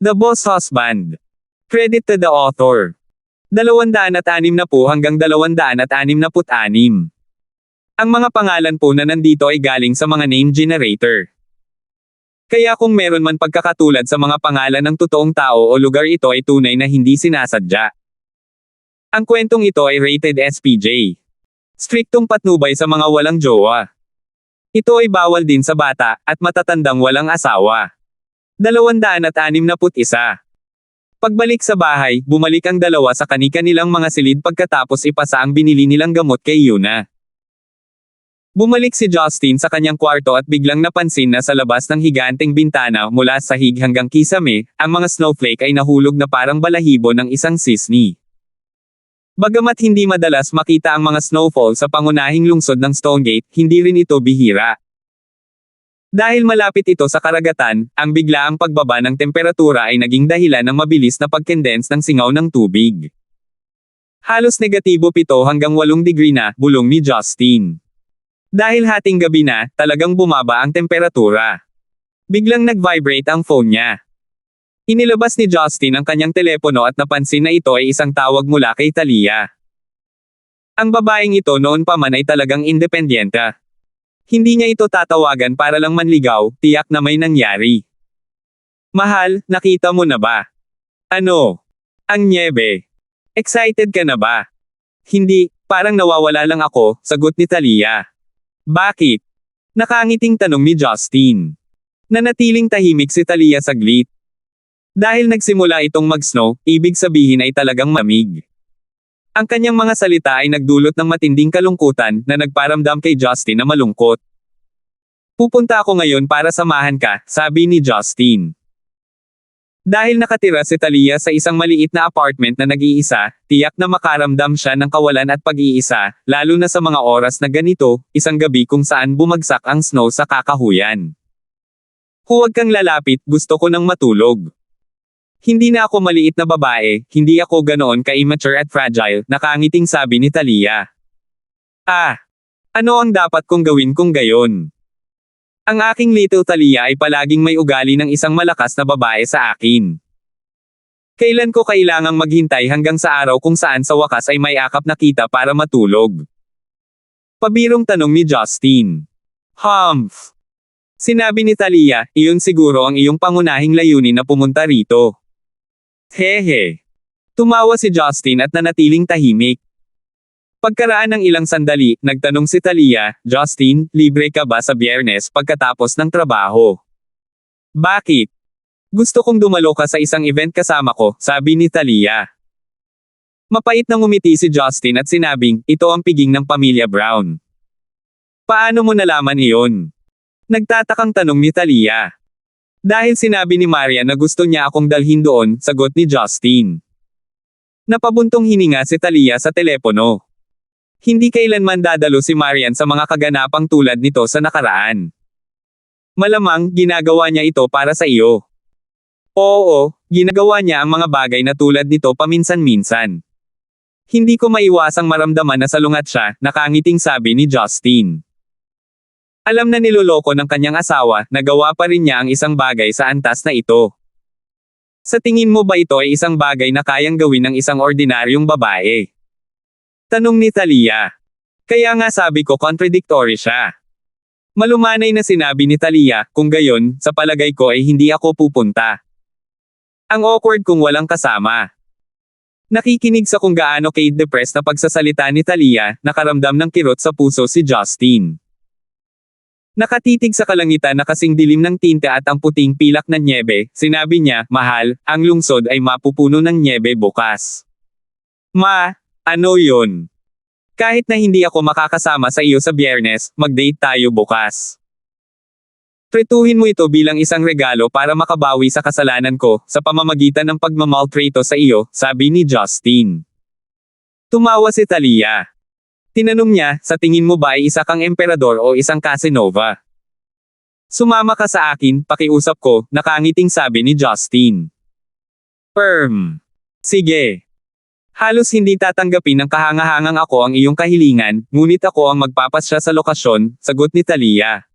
The Boss Husband. Credit to the author. 260 hanggang 266. Ang mga pangalan po na nandito ay galing sa mga name generator. Kaya kung meron man pagkakatulad sa mga pangalan ng totoong tao o lugar, ito ay tunay na hindi sinasadya. Ang kwentong ito ay rated SPJ. Striktong patnubay sa mga walang jowa. Ito ay bawal din sa bata at matatandang walang asawa. 261. Pagbalik sa bahay, bumalik ang dalawa sa kani-kanilang mga silid pagkatapos ipasa ang binili nilang gamot kay Yuna. Bumalik si Justin sa kanyang kwarto at biglang napansin na sa labas ng higanteng bintana mula sahig hanggang kisame, ang mga snowflake ay nahulog na parang balahibo ng isang sisni. Bagamat hindi madalas makita ang mga snowfall sa pangunahing lungsod ng Stonegate, hindi rin ito bihira. Dahil malapit ito sa karagatan, ang biglaang pagbaba ng temperatura ay naging dahilan ng mabilis na pagkondense ng singaw ng tubig. Halos negatibo 7 hanggang 8 degree na, bulong ni Justin. Dahil hating gabi na, talagang bumaba ang temperatura. Biglang nag-vibrate ang phone niya. Inilabas ni Justin ang kanyang telepono at napansin na ito ay isang tawag mula kay Talia. Ang babaeng ito noon pa man ay talagang independyente. Hindi niya ito tatawagan para lang manligaw, tiyak na may nangyari. Mahal, nakita mo na ba? Ano? Ang nyebe. Excited ka na ba? Hindi, parang nawawala lang ako, sagot ni Talia. Bakit? Nakangiting tanong ni Justin. Nanatiling tahimik si Talia saglit. Dahil nagsimula itong mag-snow, ibig sabihin ay talagang mamig. Ang kanyang mga salita ay nagdulot ng matinding kalungkutan na nagparamdam kay Justin na malungkot. Pupunta ako ngayon para samahan ka, sabi ni Justin. Dahil nakatira si Talia sa isang maliit na apartment na nag-iisa, tiyak na makaramdam siya ng kawalan at pag-iisa, lalo na sa mga oras na ganito, isang gabi kung saan bumagsak ang snow sa kakahuyan. Huwag kang lalapit, gusto ko nang matulog. Hindi na ako maliit na babae, hindi ako ganoon ka-immature at fragile, nakangiting sabi ni Talia. Ano ang dapat kong gawin kung gayon? Ang aking little Talia ay palaging may ugali ng isang malakas na babae sa akin. Kailan ko kailangang maghintay hanggang sa araw kung saan sa wakas ay may akap na kita para matulog? Pabirong tanong ni Justin. Humph! Sinabi ni Talia, iyon siguro ang iyong pangunahing layunin na pumunta rito. Hehe. Tumawa si Justin at nanatiling tahimik. Pagkaraan ng ilang sandali, nagtanong si Talia, Justin, libre ka ba sa Biyernes pagkatapos ng trabaho? Bakit? Gusto kong dumalo ka sa isang event kasama ko, sabi ni Talia. Mapait na ngumiti si Justin at sinabing, ito ang piging ng pamilya Brown. Paano mo nalaman iyon? Nagtatakang tanong ni Talia. Dahil sinabi ni Marian na gusto niya akong dalhin doon, sagot ni Justin. Napabuntong hininga si Talia sa telepono. Hindi kailanman dadalo si Marian sa mga kaganapang tulad nito sa nakaraan. Malamang, ginagawa niya ito para sa iyo. Oo, ginagawa niya ang mga bagay na tulad nito paminsan-minsan. Hindi ko maiwasang maramdaman na salungat siya, nakangiting sabi ni Justin. Alam na niloloko ng kanyang asawa, nagawa pa rin niya ang isang bagay sa antas na ito. Sa tingin mo ba ito ay isang bagay na kayang gawin ng isang ordinaryong babae? Tanong ni Talia. Kaya nga sabi ko contradictory siya. Malumanay na sinabi ni Talia, kung gayon, sa palagay ko ay hindi ako pupunta. Ang awkward kung walang kasama. Nakikinig sa kung gaano depressed na pagsasalita ni Talia, nakaramdam ng kirot sa puso si Justin. Nakatitig sa kalangitan na kasing dilim ng tinta at ang puting pilak na nyebe, sinabi niya, mahal, ang lungsod ay mapupuno ng nyebe bukas. Ano yon? Kahit na hindi ako makakasama sa iyo sa Biyernes, mag-date tayo bukas. Tretuhin mo ito bilang isang regalo para makabawi sa kasalanan ko, sa pamamagitan ng pagmamaltrato sa iyo, sabi ni Justin. Tumawa si Talia. Tinanong niya, sa tingin mo ba ay isa kang emperador o isang Casanova? Sumama ka sa akin, pakiusap ko, nakangiting sabi ni Justin. Sige. Halos hindi tatanggapin ng kahangahangang ako ang iyong kahilingan, ngunit ako ang magpapasya sa lokasyon, sagot ni Talia.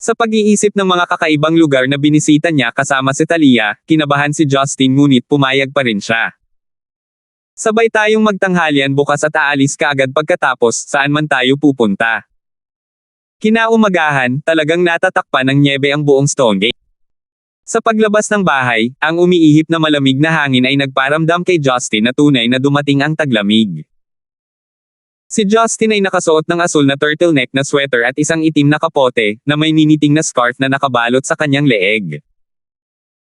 Sa pag-iisip ng mga kakaibang lugar na binisita niya kasama si Talia, kinabahan si Justin ngunit pumayag pa rin siya. Sabay tayong magtanghalian bukas at aalis ka agad pagkatapos saan man tayo pupunta. Kinaumagahan, talagang natatakpan ng nyebe ang buong Stonegate. Sa paglabas ng bahay, ang umiihip na malamig na hangin ay nagparamdam kay Justin na tunay na dumating ang taglamig. Si Justin ay nakasuot ng asul na turtleneck na sweater at isang itim na kapote, na may niniting na scarf na nakabalot sa kanyang leeg.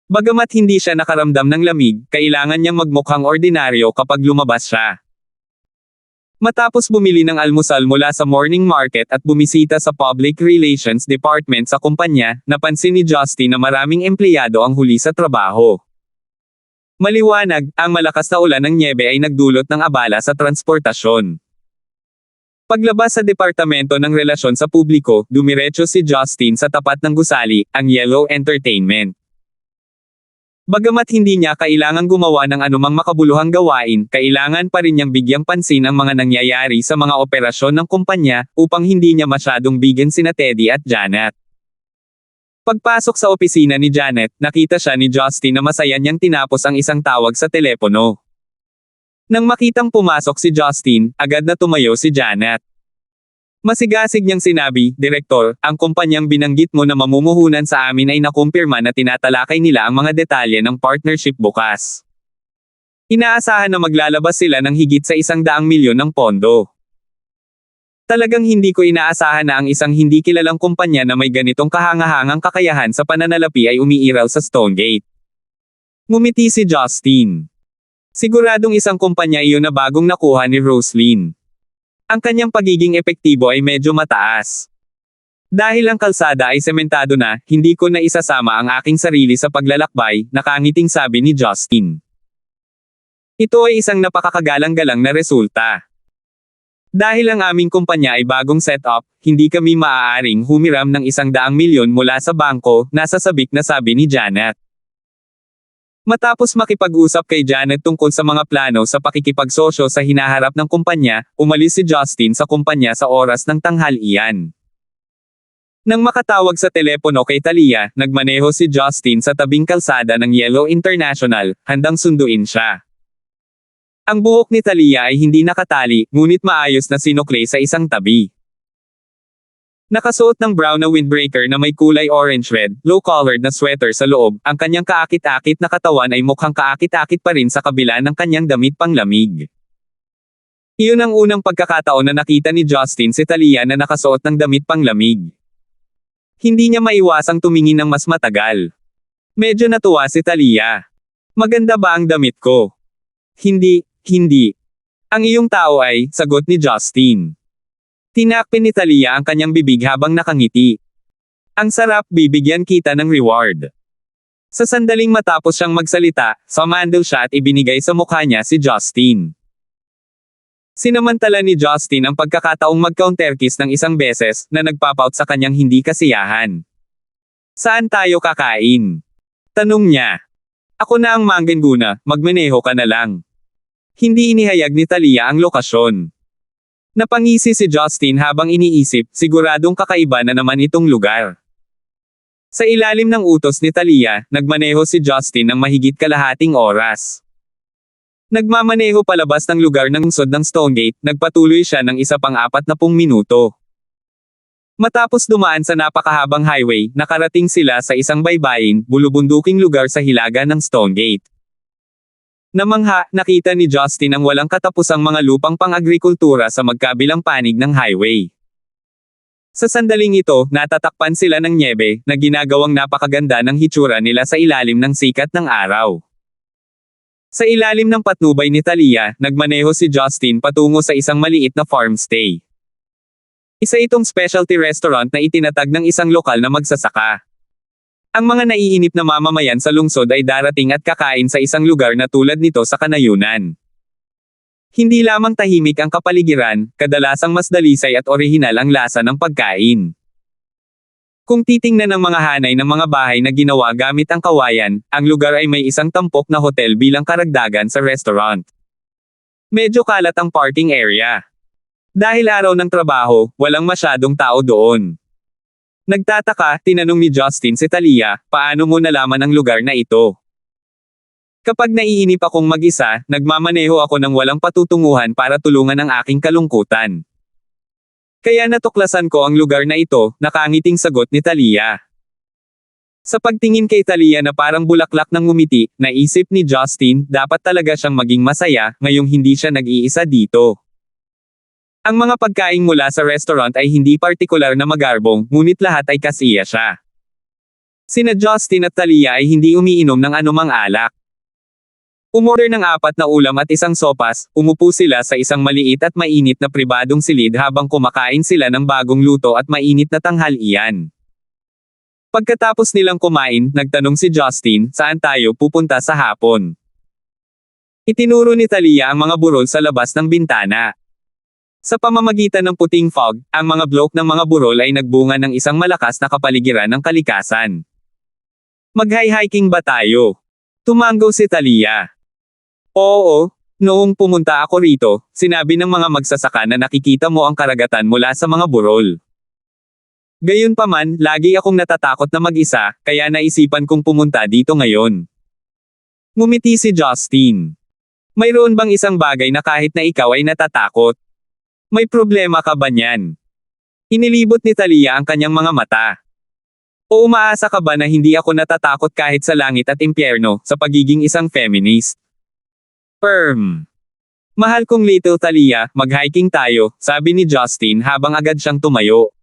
Bagamat hindi siya nakaramdam ng lamig, kailangan niyang magmukhang ordinaryo kapag lumabas siya. Matapos bumili ng almusal mula sa morning market at bumisita sa Public Relations Department sa kumpanya, napansin ni Justin na maraming empleyado ang huli sa trabaho. Maliwanag, ang malakas na ulan ng nyebe ay nagdulot ng abala sa transportasyon. Paglabas sa Departamento ng Relasyon sa Publiko, dumiretso si Justin sa tapat ng gusali, ang Yellow Entertainment. Bagamat hindi niya kailangang gumawa ng anumang makabuluhang gawain, kailangan pa rin niyang bigyang pansin ang mga nangyayari sa mga operasyon ng kumpanya, upang hindi niya masyadong bigyan sina Teddy at Janet. Pagpasok sa opisina ni Janet, nakita siya ni Justin na masaya niyang tinapos ang isang tawag sa telepono. Nang makitang pumasok si Justin, agad na tumayo si Janet. Masigasig niyang sinabi, "Direktor, ang kumpanyang binanggit mo na mamumuhunan sa amin ay nakumpirma na tinatalakay nila ang mga detalye ng partnership bukas. Inaasahan na maglalabas sila ng higit sa 100 milyon ng pondo. Talagang hindi ko inaasahan na ang isang hindi kilalang kumpanya na may ganitong kahangahangang kakayahan sa pananalapi ay umiiral sa Stonegate." Ngumiti si Justin. Siguradong isang kumpanya iyon na bagong nakuha ni Roslyn. Ang kanyang pagiging epektibo ay medyo mataas. Dahil ang kalsada ay sementado na, hindi ko na isasama ang aking sarili sa paglalakbay, nakangiting sabi ni Justin. Ito ay isang napakakagalang-galang na resulta. Dahil ang aming kumpanya ay bagong setup, hindi kami maaaring humiram ng 100 milyon mula sa bangko, nasasabik na sabi ni Janet. Matapos makipag-usap kay Janet tungkol sa mga plano sa pakikipagsosyo sa hinaharap ng kumpanya, umalis si Justin sa kumpanya sa oras ng tanghalian. Nang makatawag sa telepono kay Talia, nagmaneho si Justin sa tabing kalsada ng Yellow International, handang sunduin siya. Ang buhok ni Talia ay hindi nakatali, ngunit maayos na sinukli sa isang tabi. Nakasuot ng brown na windbreaker na may kulay orange-red, low-collared na sweater sa loob, ang kanyang kaakit-akit na katawan ay mukhang kaakit-akit pa rin sa kabila ng kanyang damit panglamig. Iyon ang unang pagkakataon na nakita ni Justin si Talia na nakasuot ng damit panglamig. Hindi niya maiwasang tumingin ng mas matagal. Medyo natuwa si Talia. "Maganda ba ang damit ko?" Hindi. "Ang iyong tao ay," sagot ni Justin. Tinakpin ni Talia ang kanyang bibig habang nakangiti. "Ang sarap, bibigyan kita ng reward." Sa sandaling matapos siyang magsalita, sumandal siya at ibinigay sa mukha niya si Justin. Sinamantala ni Justin ang pagkakataong mag-counterkiss ng isang beses, na nagpapout sa kanyang hindi kasiyahan. "Saan tayo kakain?" tanong niya. "Ako na ang manggenguna, magmaneho ka na lang." Hindi inihayag ni Talia ang lokasyon. Napangisi si Justin habang iniisip, siguradong kakaiba na naman itong lugar. Sa ilalim ng utos ni Talia, nagmaneho si Justin ng mahigit kalahating oras. Nagmamaneho palabas ng lugar ng lungsod ng Stonegate, nagpatuloy siya ng 40 minuto. Matapos dumaan sa napakahabang highway, nakarating sila sa isang baybayin, bulubunduking lugar sa hilaga ng Stonegate. Namangha, nakita ni Justin ang walang katapusang mga lupang pang-agrikultura sa magkabilang panig ng highway. Sa sandaling ito, natatakpan sila ng nyebe, na ginagawang napakaganda ng hitsura nila sa ilalim ng sikat ng araw. Sa ilalim ng patnubay ni Talia, nagmaneho si Justin patungo sa isang maliit na farmstay. Isa itong specialty restaurant na itinatag ng isang lokal na magsasaka. Ang mga naiinip na mamamayan sa lungsod ay darating at kakain sa isang lugar na tulad nito sa kanayunan. Hindi lamang tahimik ang kapaligiran, kadalasang mas dalisay at orihinal ang lasa ng pagkain. Kung titingnan ng mga hanay ng mga bahay na ginawa gamit ang kawayan, ang lugar ay may isang tampok na hotel bilang karagdagan sa restaurant. Medyo kalat ang parking area. Dahil araw ng trabaho, walang masyadong tao doon. Nagtataka, tinanong ni Justin si Talia, paano mo nalaman ang lugar na ito? Kapag naiinip akong mag-isa, nagmamaneho ako ng walang patutunguhan para tulungan ang aking kalungkutan. Kaya natuklasan ko ang lugar na ito, nakangiting sagot ni Talia. Sa pagtingin kay Talia na parang bulaklak ng ngumiti, naisip ni Justin, dapat talaga siyang maging masaya, ngayong hindi siya nag-iisa dito. Ang mga pagkain mula sa restaurant ay hindi partikular na magarbong, ngunit lahat ay kasiya siya. Sina Justin at Talia ay hindi umiinom ng anumang alak. Umorder ng 4 na ulam at isang sopas, umupo sila sa isang maliit at mainit na pribadong silid habang kumakain sila ng bagong luto at mainit na tanghalian. Pagkatapos nilang kumain, nagtanong si Justin, saan tayo pupunta sa hapon? Itinuro ni Talia ang mga burol sa labas ng bintana. Sa pamamagitan ng puting fog, ang mga blok ng mga burol ay nagbunga ng isang malakas na kapaligiran ng kalikasan. Mag-hiking ba tayo? Tumanggo si Talia. Oo, noong pumunta ako rito, sinabi ng mga magsasaka na nakikita mo ang karagatan mula sa mga burol. Gayunpaman, lagi akong natatakot na mag-isa, kaya naisipan kong pumunta dito ngayon. Ngumiti si Justin. Mayroon bang isang bagay na kahit na ikaw ay natatakot? May problema ka ba niyan? Inilibot ni Talia ang kanyang mga mata. O umaasa ka ba na hindi ako natatakot kahit sa langit at impyerno, sa pagiging isang feminist? Mahal kong little Talia, mag-hiking tayo, sabi ni Justin habang agad siyang tumayo.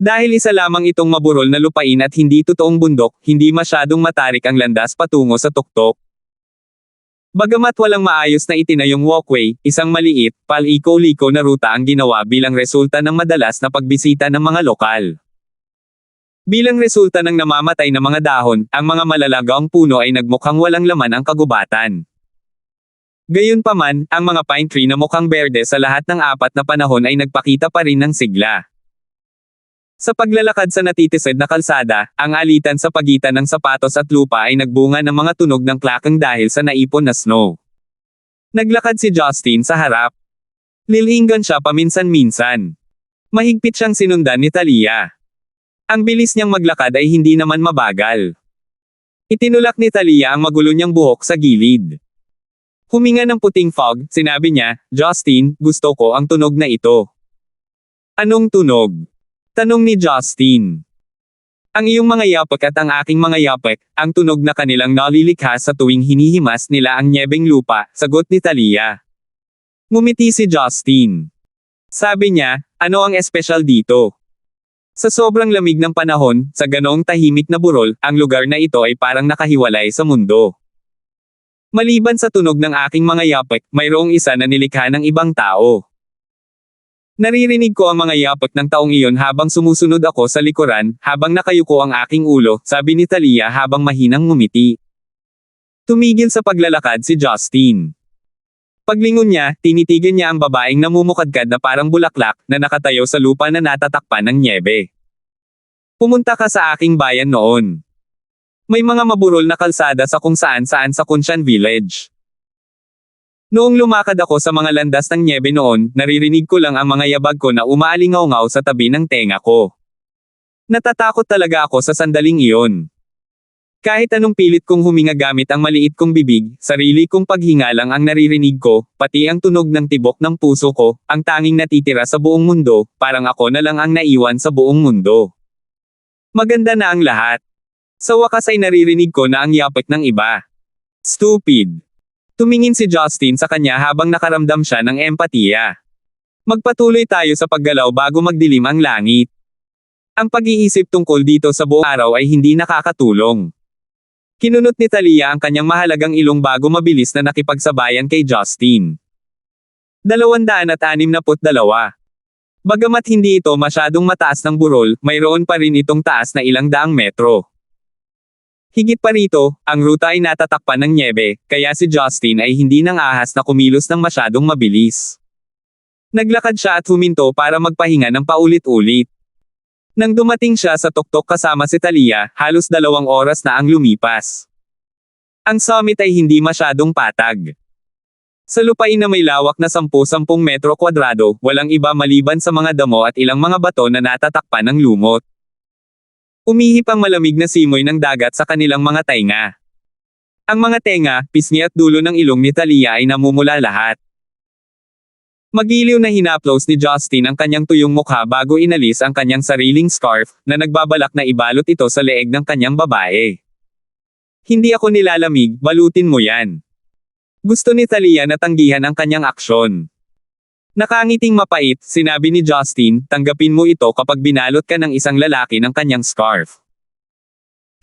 Dahil isa lamang itong maburol na lupain at hindi totoong bundok, hindi masyadong matarik ang landas patungo sa tuktok. Bagamat walang maayos na itinayong walkway, isang maliit, paliko-liko na ruta ang ginawa bilang resulta ng madalas na pagbisita ng mga lokal. Bilang resulta ng namamatay na mga dahon, ang mga malalagaong puno ay nagmukhang walang laman ang kagubatan. Gayunpaman, ang mga pine tree na mukhang berde sa lahat ng 4 na panahon ay nagpakita pa rin ng sigla. Sa paglalakad sa natitisod na kalsada, ang alitan sa pagitan ng sapatos at lupa ay nagbunga ng mga tunog ng klakang dahil sa naipon na snow. Naglakad si Justin sa harap. Lilinggan siya paminsan-minsan. Mahigpit siyang sinundan ni Talia. Ang bilis niyang maglakad ay hindi naman mabagal. Itinulak ni Talia ang magulo niyang buhok sa gilid. Huminga ng puting fog, sinabi niya, Justin, gusto ko ang tunog na ito. Anong tunog? Tanong ni Justin. Ang iyong mga yapak at ang aking mga yapak, ang tunog na kanilang nalilikha sa tuwing hinihimas nila ang nyebeng lupa, sagot ni Talia. Ngumiti si Justin. Sabi niya, ano ang espesyal dito? Sa sobrang lamig ng panahon, sa ganoong tahimik na burol, ang lugar na ito ay parang nakahiwalay sa mundo. Maliban sa tunog ng aking mga yapak, mayroong isa na nilikha ng ibang tao. Naririnig ko ang mga yapak ng taong iyon habang sumusunod ako sa likuran, habang nakayuko ang aking ulo, sabi ni Talia habang mahinang ngumiti. Tumigil sa paglalakad si Justin. Paglingon niya, tinitigan niya ang babaeng namumukadkad na parang bulaklak, na nakatayo sa lupa na natatakpan ng nyebe. Pumunta ka sa aking bayan noon. May mga maburol na kalsada sa kung saan-saan sa Kunshan Village. Noong lumakad ako sa mga landas ng nyebe noon, naririnig ko lang ang mga yabag ko na umaalingaw-ngaw sa tabi ng tenga ko. Natatakot talaga ako sa sandaling iyon. Kahit anong pilit kong huminga gamit ang maliit kong bibig, sarili kong paghinga lang ang naririnig ko, pati ang tunog ng tibok ng puso ko, ang tanging natitira sa buong mundo, parang ako na lang ang naiwan sa buong mundo. Maganda na ang lahat. Sa wakas ay naririnig ko na ang yapak ng iba. Stupid. Tumingin si Justin sa kanya habang nakaramdam siya ng empatiya. Magpatuloy tayo sa paggalaw bago magdilim ang langit. Ang pag-iisip tungkol dito sa buong araw ay hindi nakakatulong. Kinunot ni Talia ang kanyang mahalagang ilong bago mabilis na nakipagsabayan kay Justin. 262. Bagamat hindi ito masyadong mataas ng burol, mayroon pa rin itong taas na ilang daang metro. Higit pa rito, ang ruta ay natatakpan ng nyebe, kaya si Justin ay hindi nang ahas na kumilos ng masyadong mabilis. Naglakad siya at huminto para magpahinga ng paulit-ulit. Nang dumating siya sa tuktok kasama si Talia, halos 2 oras na ang lumipas. Ang summit ay hindi masyadong patag. Sa lupain na may lawak na 10-10 metro kwadrado, walang iba maliban sa mga damo at ilang mga bato na natatakpan ng lumot. Umihip ang malamig na simoy ng dagat sa kanilang mga tainga. Ang mga tenga, pisngi at dulo ng ilong ni Talia ay namumula lahat. Magiliw na hinaplos ni Justin ang kanyang tuyong mukha bago inalis ang kanyang sariling scarf, na nagbabalak na ibalot ito sa leeg ng kanyang babae. Hindi ako nilalamig, balutin mo yan. Gusto ni Talia na tanggihan ang kanyang aksyon. Nakangiting mapait, sinabi ni Justin, tanggapin mo ito kapag binalot ka ng isang lalaki ng kanyang scarf.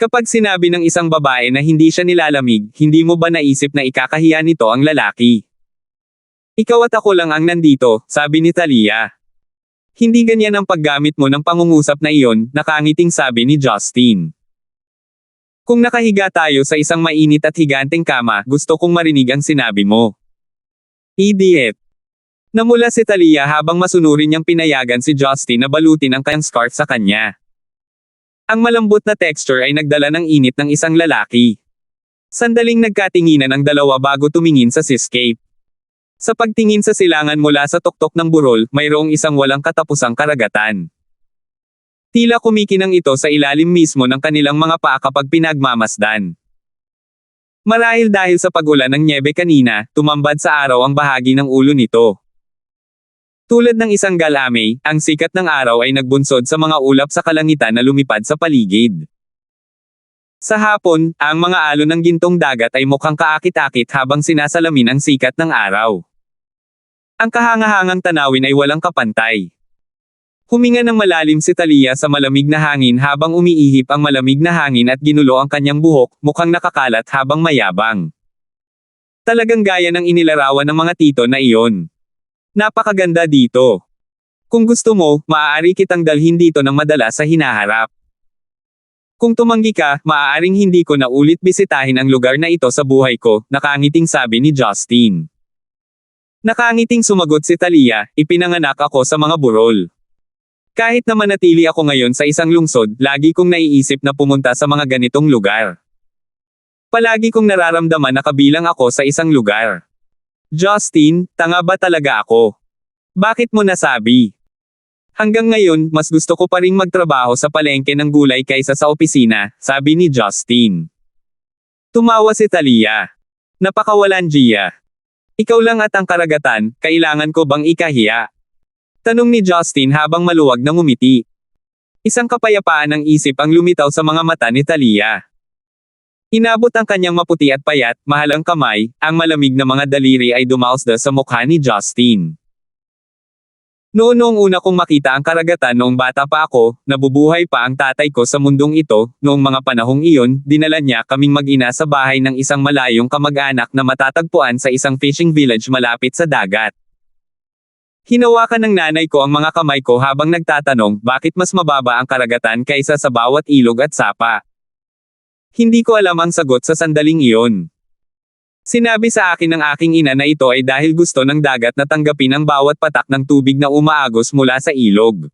Kapag sinabi ng isang babae na hindi siya nilalamig, hindi mo ba naisip na ikakahiya nito ang lalaki? Ikaw at ako lang ang nandito, sabi ni Talia. Hindi ganyan ang paggamit mo ng pangungusap na iyon, nakangiting sabi ni Justin. Kung nakahiga tayo sa isang mainit at higanteng kama, gusto kong marinig ang sinabi mo. Idiot. Namula si Talia habang masunurin niyang pinayagan si Justin na balutin ang kanyang scarf sa kanya. Ang malambot na texture ay nagdala ng init ng isang lalaki. Sandaling nagkatinginan ang dalawa bago tumingin sa seascape. Sa pagtingin sa silangan mula sa tuktok ng burol, mayroong isang walang katapusang karagatan. Tila kumikinang ito sa ilalim mismo ng kanilang mga paa kapag pinagmamasdan. Marahil dahil sa pag-ulan ng nyebe kanina, tumambad sa araw ang bahagi ng ulo nito. Tulad ng isang galamay, ang sikat ng araw ay nagbunsod sa mga ulap sa kalangitan na lumipad sa paligid. Sa hapon, ang mga alon ng gintong dagat ay mukhang kaakit-akit habang sinasalamin ang sikat ng araw. Ang kahangahangang tanawin ay walang kapantay. Huminga ng malalim si Talia sa malamig na hangin habang umiihip ang malamig na hangin at ginulo ang kanyang buhok, mukhang nakakalat habang mayabang. Talagang gaya ng inilarawan ng mga tito na iyon. Napakaganda dito. Kung gusto mo, maaari kitang dalhin dito ng madalas sa hinaharap. Kung tumanggi ka, maaaring hindi ko na ulit bisitahin ang lugar na ito sa buhay ko, nakangiting sabi ni Justin. Nakangiting sumagot si Talia, ipinanganak ako sa mga burol. Kahit na manatili ako ngayon sa isang lungsod, lagi kong naiisip na pumunta sa mga ganitong lugar. Palagi kong nararamdaman na kabilang ako sa isang lugar. Justin, tanga ba talaga ako? Bakit mo nasabi? Hanggang ngayon, mas gusto ko pa ring magtrabaho sa palengke ng gulay kaysa sa opisina, sabi ni Justin. Tumawa si Talia. Napakawalan Gia. Ikaw lang at ang karagatan, kailangan ko bang ikahiya? Tanong ni Justin habang maluwag na ngumiti. Isang kapayapaan ng isip ang lumitaw sa mga mata ni Talia. Inabot ang kanyang maputi at payat, mahalang kamay, ang malamig na mga daliri ay dumausda sa mukha ni Justin. Noong una kong makita ang karagatan noong bata pa ako, nabubuhay pa ang tatay ko sa mundong ito, noong mga panahong iyon, dinala niya kaming mag-ina sa bahay ng isang malayong kamag-anak na matatagpuan sa isang fishing village malapit sa dagat. Hinawakan ng nanay ko ang mga kamay ko habang nagtatanong, bakit mas mababa ang karagatan kaysa sa bawat ilog at sapa. Hindi ko alam ang sagot sa sandaling iyon. Sinabi sa akin ng aking ina na ito ay dahil gusto ng dagat na tanggapin ang bawat patak ng tubig na umaagos mula sa ilog.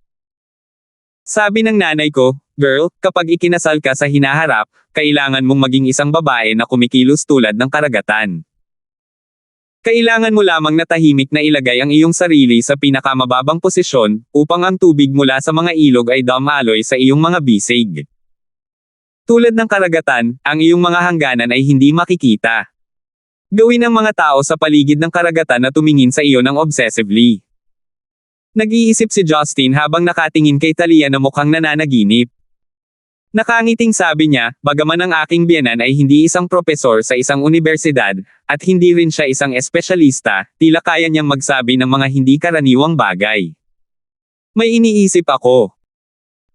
Sabi ng nanay ko, girl, kapag ikinasal ka sa hinaharap, kailangan mong maging isang babae na kumikilos tulad ng karagatan. Kailangan mo lamang na tahimik na ilagay ang iyong sarili sa pinakamababang posisyon, upang ang tubig mula sa mga ilog ay dumaloy sa iyong mga bisig. Tulad ng karagatan, ang iyong mga hangganan ay hindi makikita. Gawin ng mga tao sa paligid ng karagatan na tumingin sa iyo ng obsessively. Nag-iisip si Justin habang nakatingin kay Talia na mukhang nananaginip. Nakangiting sabi niya, bagaman ang aking biyenan ay hindi isang propesor sa isang universidad, at hindi rin siya isang espesyalista, tila kaya niyang magsabi ng mga hindi karaniwang bagay. May iniisip ako.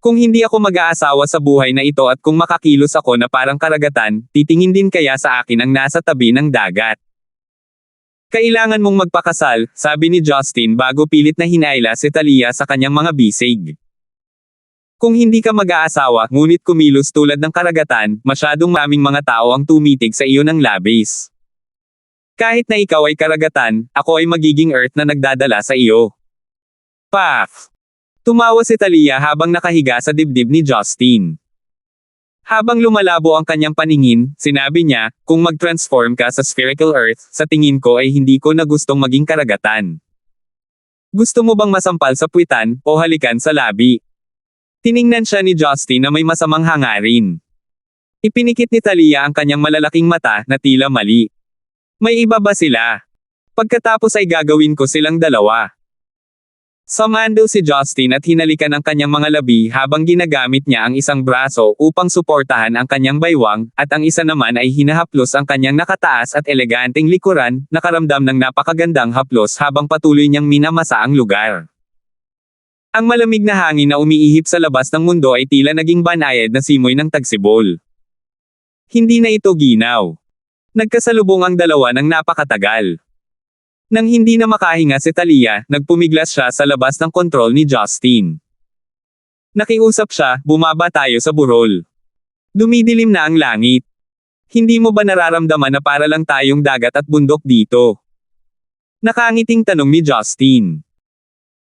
Kung hindi ako mag-aasawa sa buhay na ito at kung makakilos ako na parang karagatan, titingin din kaya sa akin ang nasa tabi ng dagat. Kailangan mong magpakasal, sabi ni Justin bago pilit na hinayla si Talia sa kanyang mga bisig. Kung hindi ka mag-aasawa, ngunit kumilos tulad ng karagatan, masyadong maming mga tao ang tumitig sa iyo ng labis. Kahit na ikaw ay karagatan, ako ay magiging earth na nagdadala sa iyo. Paf! Tumawa si Talia habang nakahiga sa dibdib ni Justin. Habang lumalabo ang kanyang paningin, sinabi niya, kung mag-transform ka sa spherical earth, sa tingin ko ay hindi ko na gustong maging karagatan. Gusto mo bang masampal sa puwitan, o halikan sa labi? Tiningnan siya ni Justin na may masamang hangarin. Ipinikit ni Talia ang kanyang malalaking mata na tila mali. May iba ba sila? Pagkatapos ay gagawin ko silang dalawa. Sumando si Justin at hinalikan ang kanyang mga labi habang ginagamit niya ang isang braso upang suportahan ang kanyang baywang, at ang isa naman ay hinahaplos ang kanyang nakataas at eleganteng likuran, nakaramdam ng napakagandang haplos habang patuloy niyang minamasa ang lugar. Ang malamig na hangin na umiihip sa labas ng mundo ay tila naging banayad na simoy ng tagsibol. Hindi na ito ginaw. Nagkasalubong ang dalawa ng napakatagal. Nang hindi na makahinga si Talia, nagpumiglas siya sa labas ng kontrol ni Justin. Nakiusap siya, bumaba tayo sa burol. Dumidilim na ang langit. Hindi mo ba nararamdaman na para lang tayong dagat at bundok dito? Nakangiting tanong ni Justin.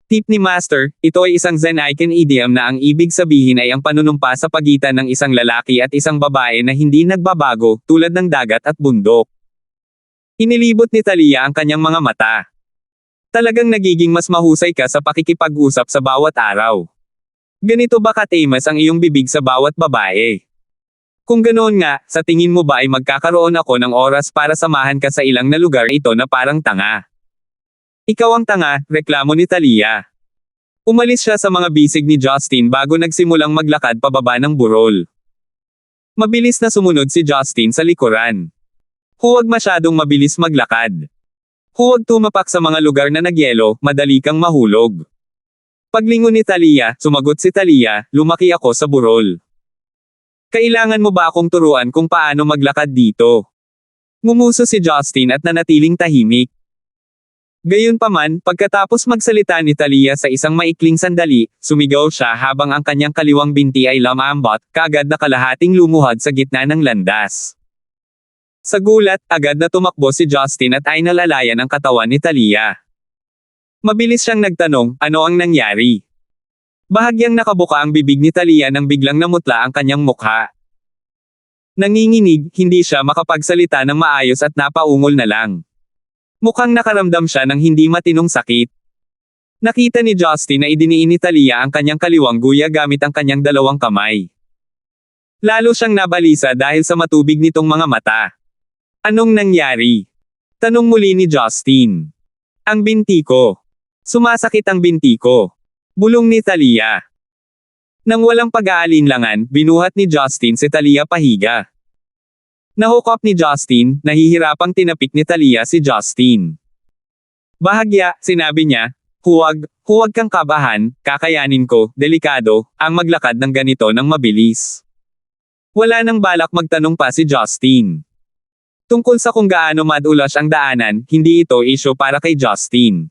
Tip ni Master, ito ay isang Zen icon idiom na ang ibig sabihin ay ang panunumpa sa pagitan ng isang lalaki at isang babae na hindi nagbabago, tulad ng dagat at bundok. Inilibot ni Talia ang kanyang mga mata. Talagang nagiging mas mahusay ka sa pakikipag-usap sa bawat araw. Ganito ba katamas ang iyong bibig sa bawat babae? Kung ganoon nga, sa tingin mo ba ay magkakaroon ako ng oras para samahan ka sa ilang na lugar ito na parang tanga? Ikaw ang tanga, reklamo ni Talia. Umalis siya sa mga bisig ni Justin bago nagsimulang maglakad pababa ng burol. Mabilis na sumunod si Justin sa likuran. Huwag masyadong mabilis maglakad. Huwag tumapak sa mga lugar na nagyelo, madali kang mahulog. Paglingon ni Talia, sumagot si Talia, lumaki ako sa burol. Kailangan mo ba akong turuan kung paano maglakad dito? Ngumuso si Justin at nanatiling tahimik. Gayunpaman, pagkatapos magsalita ni Talia sa isang maikling sandali, sumigaw siya habang ang kanyang kaliwang binti ay lamambot, kaagad na kalahating lumuhad sa gitna ng landas. Sa gulat, agad na tumakbo si Justin at ay nalalayan ang katawan ni Talia. Mabilis siyang nagtanong, ano ang nangyari? Bahagyang nakabuka ang bibig ni Talia nang biglang namutla ang kanyang mukha. Nanginginig, hindi siya makapagsalita ng maayos at napaungol na lang. Mukhang nakaramdam siya ng hindi matinong sakit. Nakita ni Justin na idiniin ni Talia ang kanyang kaliwang guya gamit ang kanyang dalawang kamay. Lalo siyang nabalisa dahil sa matubig nitong mga mata. Anong nangyari? Tanong muli ni Justin. Ang binti ko. Sumasakit ang binti ko. Bulong ni Talia. Nang walang pag-aalinlangan, binuhat ni Justin si Talia pahiga. Nahukop ni Justin, nahihirapang tinapik ni Talia si Justin. Bahagya, sinabi niya, huwag kang kabahan, kakayanin ko, delikado, ang maglakad ng ganito ng mabilis. Wala nang balak magtanong pa si Justin. Tungkol sa kung gaano madulas ang daanan, hindi ito issue para kay Justin.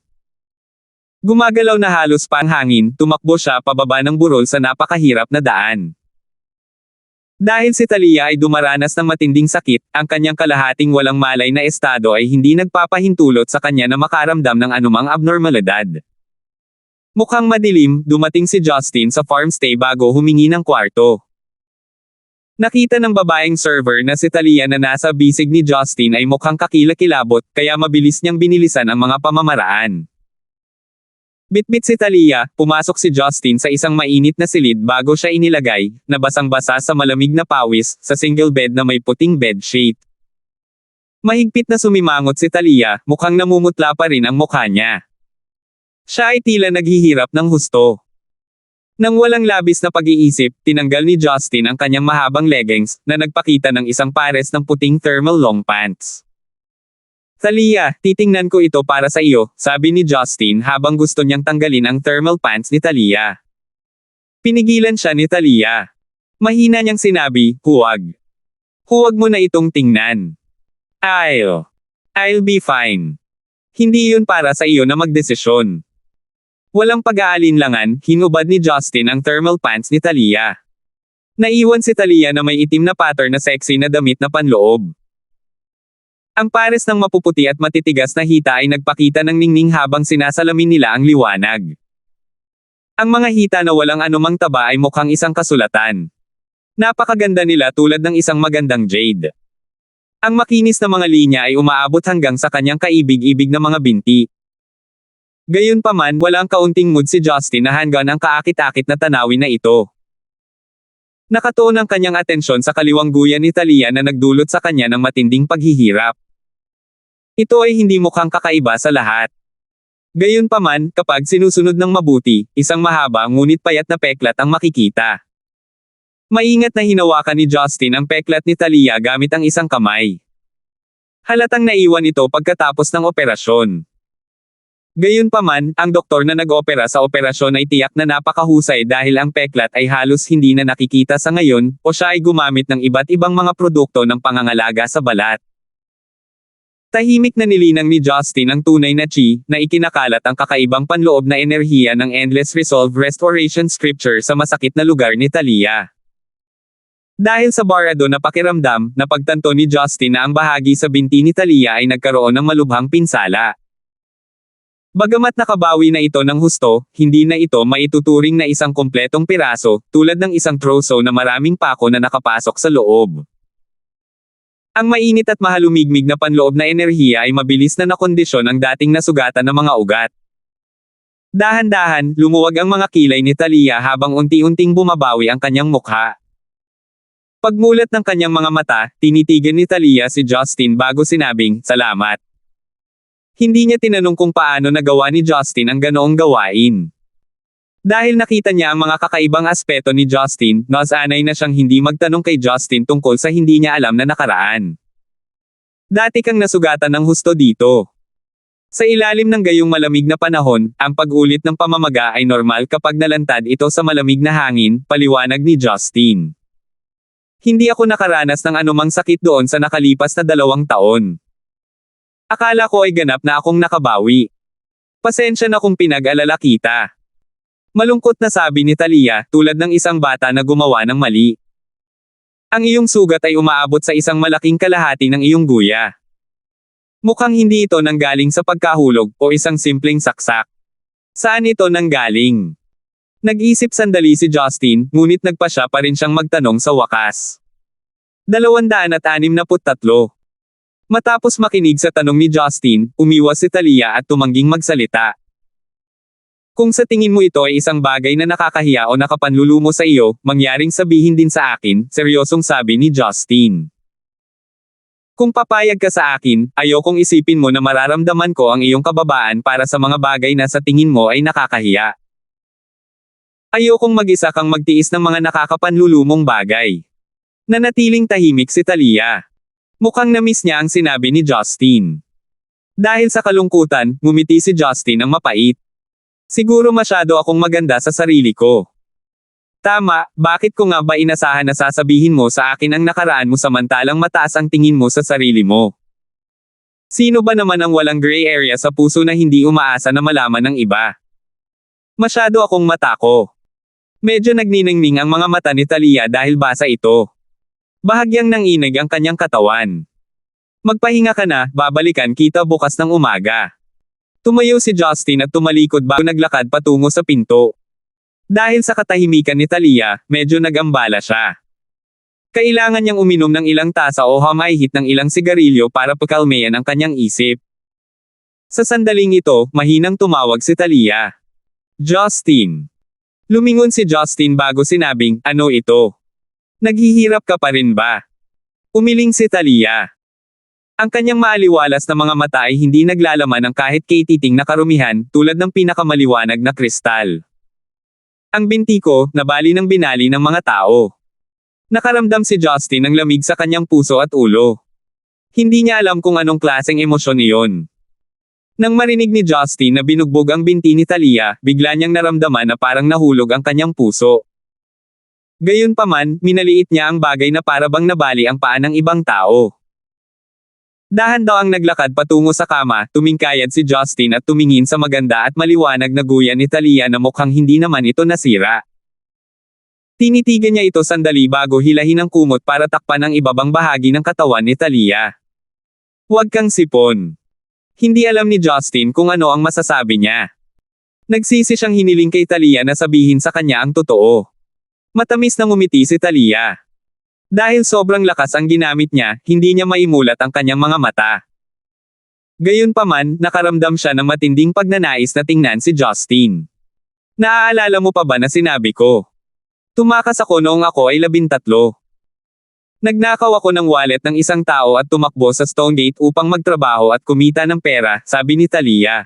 Gumagalaw na halos pa ang hangin, tumakbo siya pababa ng burol sa napakahirap na daan. Dahil si Talia ay dumaranas ng matinding sakit, ang kanyang kalahating walang malay na estado ay hindi nagpapahintulot sa kanya na makaramdam ng anumang abnormalidad. Mukhang madilim, dumating si Justin sa farmstay bago humingi ng kwarto. Nakita ng babaeng server na si Talia na nasa bisig ni Justin ay mukhang kakilakilabot, kaya mabilis niyang binilisan ang mga pamamaraan. Bitbit si Talia, pumasok si Justin sa isang mainit na silid bago siya inilagay, na basang-basa sa malamig na pawis, sa single bed na may puting bedsheet. Mahigpit na sumimangot si Talia, mukhang namumutla pa rin ang mukha niya. Siya ay tila naghihirap ng husto. Nang walang labis na pag-iisip, tinanggal ni Justin ang kanyang mahabang leggings, na nagpakita ng isang pares ng puting thermal long pants. Talia, titingnan ko ito para sa iyo, sabi ni Justin habang gusto niyang tanggalin ang thermal pants ni Talia. Pinigilan siya ni Talia. Mahina niyang sinabi, huwag. Huwag mo na itong tingnan. I'll be fine. Hindi yun para sa iyo na magdesisyon. Walang pag-aalinlangan, hinubad ni Justin ang thermal pants ni Talia. Naiwan si Talia na may itim na pattern na sexy na damit na panloob. Ang pares ng mapuputi at matitigas na hita ay nagpakita ng ningning habang sinasalamin nila ang liwanag. Ang mga hita na walang anumang taba ay mukhang isang kasulatan. Napakaganda nila tulad ng isang magandang jade. Ang makinis na mga linya ay umaabot hanggang sa kanyang kaibig-ibig na mga binti. Gayunpaman, walang kaunting mood si Justin na hanggan ang kaakit-akit na tanawin na ito. Nakatuon ang kanyang atensyon sa kaliwang guya ni Talia na nagdulot sa kanya ng matinding paghihirap. Ito ay hindi mukhang kakaiba sa lahat. Gayunpaman, kapag sinusunod ng mabuti, isang mahaba ngunit payat na peklat ang makikita. Maingat na hinawakan ni Justin ang peklat ni Talia gamit ang isang kamay. Halatang naiwan ito pagkatapos ng operasyon. Gayunpaman, ang doktor na nag-opera sa operasyon ay tiyak na napakahusay dahil ang peklat ay halos hindi na nakikita sa ngayon, o siya ay gumamit ng iba't ibang mga produkto ng pangangalaga sa balat. Tahimik na nilinang ni Justin ang tunay na chi, na ikinakalat ang kakaibang panloob na enerhiya ng Endless Resolve Restoration Scripture sa masakit na lugar ni Talia. Dahil sa barado na pakiramdam, napagtanto ni Justin na ang bahagi sa binti ni Talia ay nagkaroon ng malubhang pinsala. Bagamat nakabawi na ito ng husto, hindi na ito maituturing na isang kompletong piraso, tulad ng isang troso na maraming pako na nakapasok sa loob. Ang mainit at mahalumigmig na panloob na enerhiya ay mabilis na nakondisyon ang dating nasugatan ng mga ugat. Dahan-dahan, lumuwag ang mga kilay ni Talia habang unti-unting bumabawi ang kanyang mukha. Pagmulat ng kanyang mga mata, tinitigan ni Talia si Justin bago sinabing, "Salamat." Hindi niya tinanong kung paano nagawa ni Justin ang ganoong gawain. Dahil nakita niya ang mga kakaibang aspeto ni Justin, nasanay na siyang hindi magtanong kay Justin tungkol sa hindi niya alam na nakaraan. Dati kang nasugatan ng husto dito. Sa ilalim ng gayong malamig na panahon, ang pag-ulit ng pamamaga ay normal kapag nalantad ito sa malamig na hangin, paliwanag ni Justin. Hindi ako nakaranas ng anumang sakit doon sa nakalipas na 2 taon. Akala ko ay ganap na akong nakabawi. Pasensya na kung pinag-alala kita. Malungkot na sabi ni Talia, tulad ng isang bata na gumawa ng mali. Ang iyong sugat ay umaabot sa isang malaking kalahati ng iyong guya. Mukhang hindi ito nanggaling sa pagkahulog o isang simpleng saksak. Saan ito nanggaling? Nag-isip sandali si Justin, ngunit nagpasya pa rin siyang magtanong sa wakas. 263. Matapos makinig sa tanong ni Justin, umiwas si Talia at tumangging magsalita. Kung sa tingin mo ito ay isang bagay na nakakahiya o nakapanlulumo sa iyo, mangyaring sabihin din sa akin, seryosong sabi ni Justin. Kung papayag ka sa akin, ayokong isipin mo na mararamdaman ko ang iyong kababaan para sa mga bagay na sa tingin mo ay nakakahiya. Ayokong mag-isa kang magtiis ng mga nakakapanlulumong bagay. Nanatiling tahimik si Talia. Mukhang na-miss niya ang sinabi ni Justin. Dahil sa kalungkutan, ngumiti si Justin ng mapait. Siguro masyado akong maganda sa sarili ko. Tama, bakit ko nga ba inasahan na sasabihin mo sa akin ang nakaraan mo samantalang mataas ang tingin mo sa sarili mo? Sino ba naman ang walang gray area sa puso na hindi umaasa na malaman ng iba? Masyado akong matako. Medyo nagniningning ang mga mata ni Talia dahil basa ito. Bahagyang nanginig ang kanyang katawan. Magpahinga ka na, babalikan kita bukas ng umaga. Tumayo si Justin at tumalikod bago naglakad patungo sa pinto. Dahil sa katahimikan ni Talia, medyo nagambala siya. Kailangan niyang uminom ng ilang tasa o humahit ng ilang sigarilyo para pakalmayan ang kanyang isip. Sa sandaling ito, mahinang tumawag si Talia. Justin. Lumingon si Justin bago sinabing, "Ano ito? Naghihirap ka pa rin ba?" Umiling si Talia. Ang kanyang maaliwalas na mga mata ay hindi naglalaman ng kahit katiting na karumihan, tulad ng pinakamaliwanag na kristal. Ang binti ko, nabali ng binali ng mga tao. Nakaramdam si Justin ng lamig sa kanyang puso at ulo. Hindi niya alam kung anong klaseng emosyon iyon. Nang marinig ni Justin na binugbog ang binti ni Talia, bigla niyang naramdaman na parang nahulog ang kanyang puso. Gayunpaman, minaliit niya ang bagay na parabang nabali ang paa ng ibang tao. Dahan-daang naglakad patungo sa kama, tumingkayad si Justin at tumingin sa maganda at maliwanag na guya ni Talia na mukhang hindi naman ito nasira. Tinitigan niya ito sandali bago hilahin ang kumot para takpan ang ibabang bahagi ng katawan ni Talia. Huwag kang sipon. Hindi alam ni Justin kung ano ang masasabi niya. Nagsisi siyang hiniling kay Talia na sabihin sa kanya ang totoo. Matamis na ngumiti si Talia. Dahil sobrang lakas ang ginamit niya, hindi niya maimulat ang kanyang mga mata. Gayunpaman, nakaramdam siya ng matinding pagnanais na tingnan si Justin. Naaalala mo pa ba na sinabi ko? Tumakas ako noong ako ay 13. Nagnakaw ako ng wallet ng isang tao at tumakbo sa Stonegate upang magtrabaho at kumita ng pera, sabi ni Talia.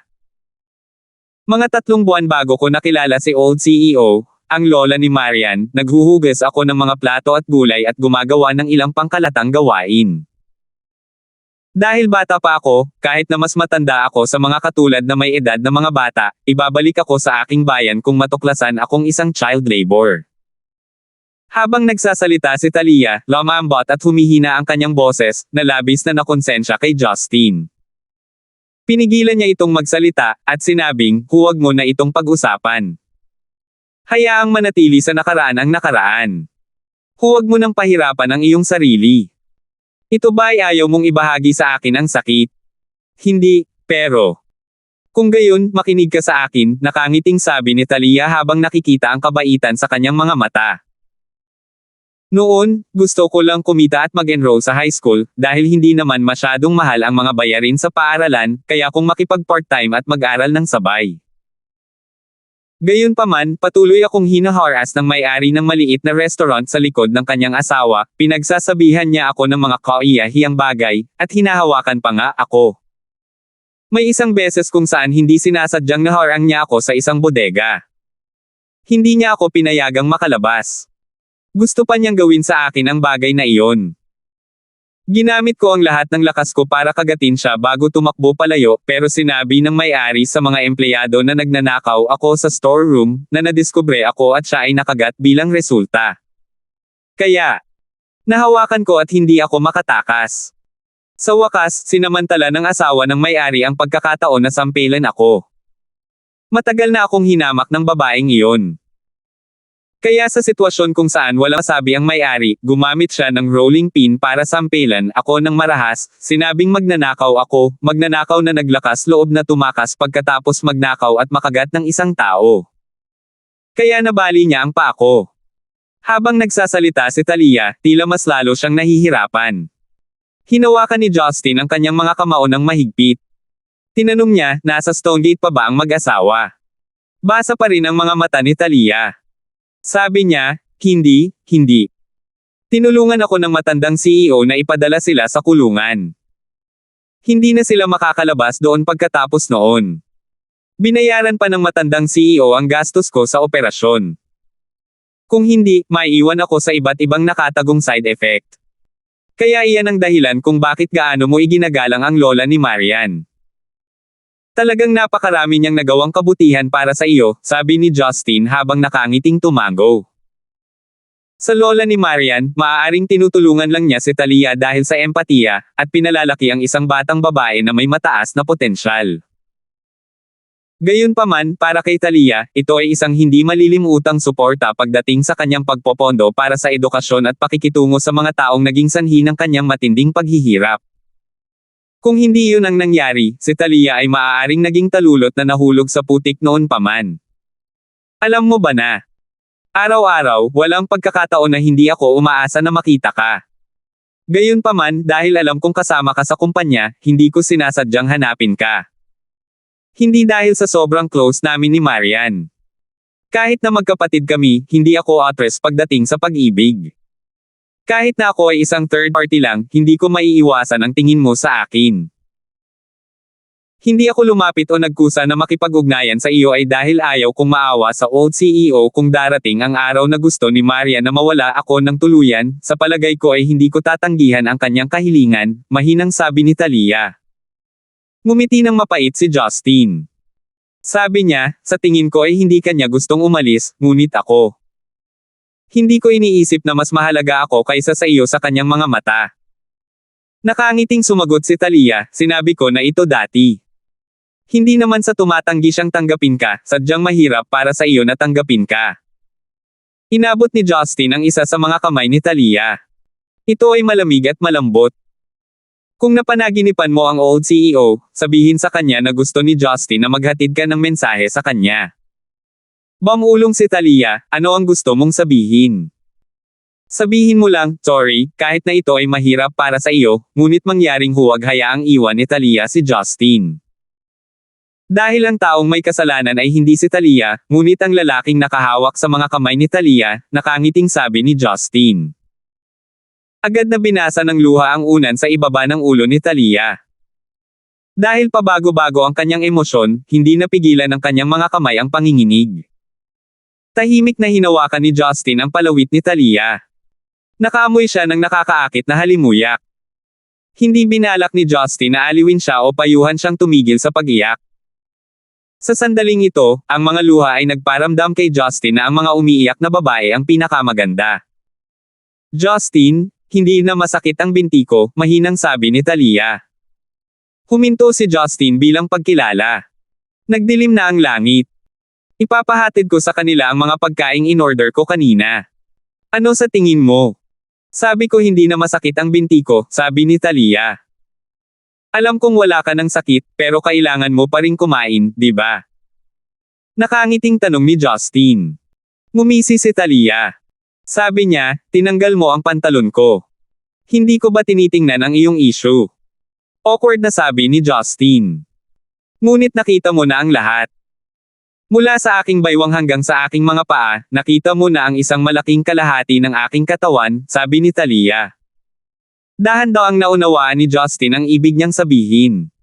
Mga 3 buwan bago ko nakilala si old CEO, ang lola ni Marian, naghuhugas ako ng mga plato at gulay at gumagawa ng ilang pangkalatang gawain. Dahil bata pa ako, kahit na mas matanda ako sa mga katulad na may edad na mga bata, ibabalik ako sa aking bayan kung matuklasan akong isang child labor. Habang nagsasalita si Talia, lumambot at humihina ang kanyang boses, na labis na nakonsensya kay Justin. Pinigilan niya itong magsalita, at sinabing, huwag mo na itong pag-usapan. Hayaang manatili sa nakaraan ang nakaraan. Huwag mo nang pahirapan ang iyong sarili. Ito ba ay ayaw mong ibahagi sa akin ang sakit? Hindi, pero. Kung gayon, makinig ka sa akin, nakangiting sabi ni Talia habang nakikita ang kabaitan sa kanyang mga mata. Noon, gusto ko lang kumita at mag-enroll sa high school, dahil hindi naman masyadong mahal ang mga bayarin sa paaralan, kaya kung makipag-part-time at mag-aral ng sabay. Gayunpaman, patuloy akong hina-harass ng may-ari ng maliit na restaurant sa likod ng kanyang asawa, pinagsasabihan niya ako ng mga kaiyahiyang bagay, at hinahawakan pa nga ako. May isang beses kung saan hindi sinasadyang naharang niya ako sa isang bodega. Hindi niya ako pinayagang makalabas. Gusto pa niyang gawin sa akin ang bagay na iyon. Ginamit ko ang lahat ng lakas ko para kagatin siya bago tumakbo palayo, pero sinabi ng may-ari sa mga empleyado na nagnanakaw ako sa storeroom, na nadiskubre ako at siya ay nakagat bilang resulta. Kaya, nahawakan ko at hindi ako makatakas. Sa wakas, sinamantala ng asawa ng may-ari ang pagkakataon na sampelan ako. Matagal na akong hinamak ng babaeng iyon. Kaya sa sitwasyon kung saan walang sabi ang may-ari, gumamit siya ng rolling pin para sampelan ako ng marahas, sinabing magnanakaw ako, magnanakaw na naglakas loob na tumakas pagkatapos magnakaw at makagat ng isang tao. Kaya nabali niya ang paa ko. Habang nagsasalita si Talia, tila mas lalo siyang nahihirapan. Hinawakan ni Justin ang kanyang mga kamao ng mahigpit. Tinanong niya, nasa Stonegate pa ba ang mag-asawa? Basa pa rin ang mga mata ni Talia. Sabi niya, hindi. Tinulungan ako ng matandang CEO na ipadala sila sa kulungan. Hindi na sila makakalabas doon pagkatapos noon. Binayaran pa ng matandang CEO ang gastos ko sa operasyon. Kung hindi, maiiwan ako sa iba't ibang nakatagong side effect. Kaya iyan ang dahilan kung bakit gaano mo iginagalang ang lola ni Marian. Talagang napakarami niyang nagawang kabutihan para sa iyo, sabi ni Justin habang nakangiting tumango. Sa lola ni Marian, maaaring tinutulungan lang niya si Talia dahil sa empatiya, at pinalalaki ang isang batang babae na may mataas na potensyal. Gayunpaman, para kay Talia, ito ay isang hindi malilimutang suporta pagdating sa kanyang pagpopondo para sa edukasyon at pakikitungo sa mga taong naging sanhi ng kanyang matinding paghihirap. Kung hindi yun ang nangyari, si Talia ay maaaring naging talulot na nahulog sa putik noon pa man. Alam mo ba na? Araw-araw, walang pagkakataon na hindi ako umaasa na makita ka. Gayunpaman, dahil alam kong kasama ka sa kumpanya, hindi ko sinasadyang hanapin ka. Hindi dahil sa sobrang close namin ni Marian. Kahit na magkapatid kami, hindi ako atras pagdating sa pag-ibig. Kahit na ako ay isang third party lang, hindi ko maiiwasan ang tingin mo sa akin. Hindi ako lumapit o nagkusa na makipag-ugnayan sa iyo ay dahil ayaw kong maawa sa old CEO kung darating ang araw na gusto ni Maria na mawala ako ng tuluyan, sa palagay ko ay hindi ko tatanggihan ang kanyang kahilingan, mahinang sabi ni Talia. Ngumiti ng mapait si Justin. Sabi niya, sa tingin ko ay hindi kanya gustong umalis, ngunit ako. Hindi ko iniisip na mas mahalaga ako kaysa sa iyo sa kanyang mga mata. Nakangiting sumagot si Talia, sinabi ko na ito dati. Hindi naman sa tumatanggi siyang tanggapin ka, sadyang mahirap para sa iyo na tanggapin ka. Inabot ni Justin ang isa sa mga kamay ni Talia. Ito ay malamig at malambot. Kung napanaginipan mo ang old CEO, sabihin sa kanya na gusto ni Justin na maghatid ka ng mensahe sa kanya. Bamulong si Talia, ano ang gusto mong sabihin? Sabihin mo lang, sorry, kahit na ito ay mahirap para sa iyo, ngunit mangyaring huwag hayaang iwan ni Talia si Justin. Dahil ang taong may kasalanan ay hindi si Talia, ngunit ang lalaking nakahawak sa mga kamay ni Talia, nakangiting sabi ni Justin. Agad na binasa ng luha ang unan sa ibaba ng ulo ni Talia. Dahil pabago-bago ang kanyang emosyon, hindi napigilan ng kanyang mga kamay ang panginginig. Tahimik na hinawakan ni Justin ang palawit ni Talia. Nakaamoy siya ng nakakaakit na halimuyak. Hindi binalak ni Justin na aliwin siya o payuhan siyang tumigil sa pag-iyak. Sa sandaling ito, ang mga luha ay nagparamdam kay Justin na ang mga umiiyak na babae ang pinakamaganda. Justin, hindi na masakit ang binti ko, mahinang sabi ni Talia. Huminto si Justin bilang pagkilala. Nagdilim na ang langit. Ipapahatid ko sa kanila ang mga pagkaing in-order ko kanina. Ano sa tingin mo? Sabi ko hindi na masakit ang binti ko, sabi ni Talia. Alam kong wala ka ng sakit, pero kailangan mo pa rin kumain, di ba? Nakangiting tanong ni Justin. Ngumisi si Talia. Sabi niya, tinanggal mo ang pantalon ko. Hindi ko ba tinitingnan ang iyong issue? Awkward na sabi ni Justin. Ngunit nakita mo na ang lahat. Mula sa aking baywang hanggang sa aking mga paa, nakita mo na ang isang malaking kalahati ng aking katawan, sabi ni Talia. Dahan daw ang naunawaan ni Justin ang ibig niyang sabihin.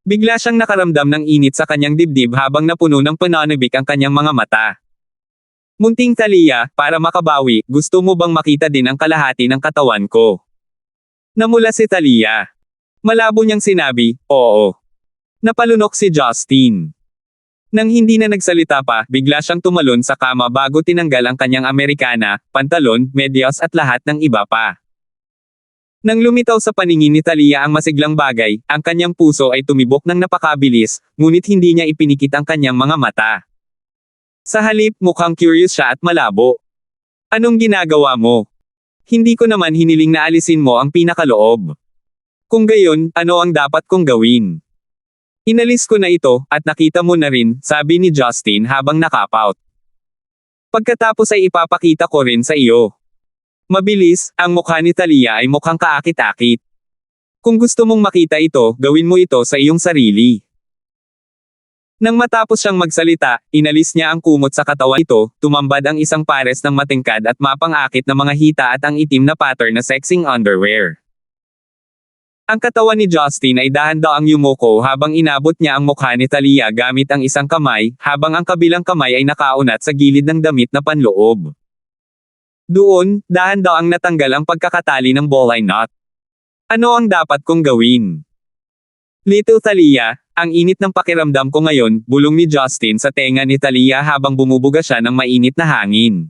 Bigla siyang nakaramdam ng init sa kanyang dibdib habang napuno ng pananabik ang kanyang mga mata. Munting Talia, para makabawi, gusto mo bang makita din ang kalahati ng katawan ko? Namula si Talia. Malabo niyang sinabi, oo. Napalunok si Justin. Nang hindi na nagsalita pa, bigla siyang tumalon sa kama bago tinanggal ang kanyang Amerikana, pantalon, medyas at lahat ng iba pa. Nang lumitaw sa paningin ni Talia ang masiglang bagay, ang kanyang puso ay tumibok ng napakabilis, ngunit hindi niya ipinikit ang kanyang mga mata. Sa halip, mukhang curious siya at malabo. Anong ginagawa mo? Hindi ko naman hiniling na alisin mo ang pinakaloob. Kung gayon, ano ang dapat kong gawin? Inalis ko na ito, at nakita mo na rin, sabi ni Justin habang nakapout. Pagkatapos ay ipapakita ko rin sa iyo. Mabilis, ang mukha ni Talia ay mukhang kaakit-akit. Kung gusto mong makita ito, gawin mo ito sa iyong sarili. Nang matapos siyang magsalita, inalis niya ang kumot sa katawan nito, tumambad ang isang pares ng matingkad at mapang-akit na mga hita at ang itim na pattern na sexing underwear. Ang katawan ni Justin ay dahan-daang yumuko habang inabot niya ang mukha ni Talia gamit ang isang kamay, habang ang kabilang kamay ay nakaunat sa gilid ng damit na panloob. Doon, dahan-daang natanggal ang pagkakatali ng ball-eye knot. Ano ang dapat kong gawin? Little Talia, ang init ng pakiramdam ko ngayon, bulong ni Justin sa tenga ni Talia habang bumubuga siya ng mainit na hangin.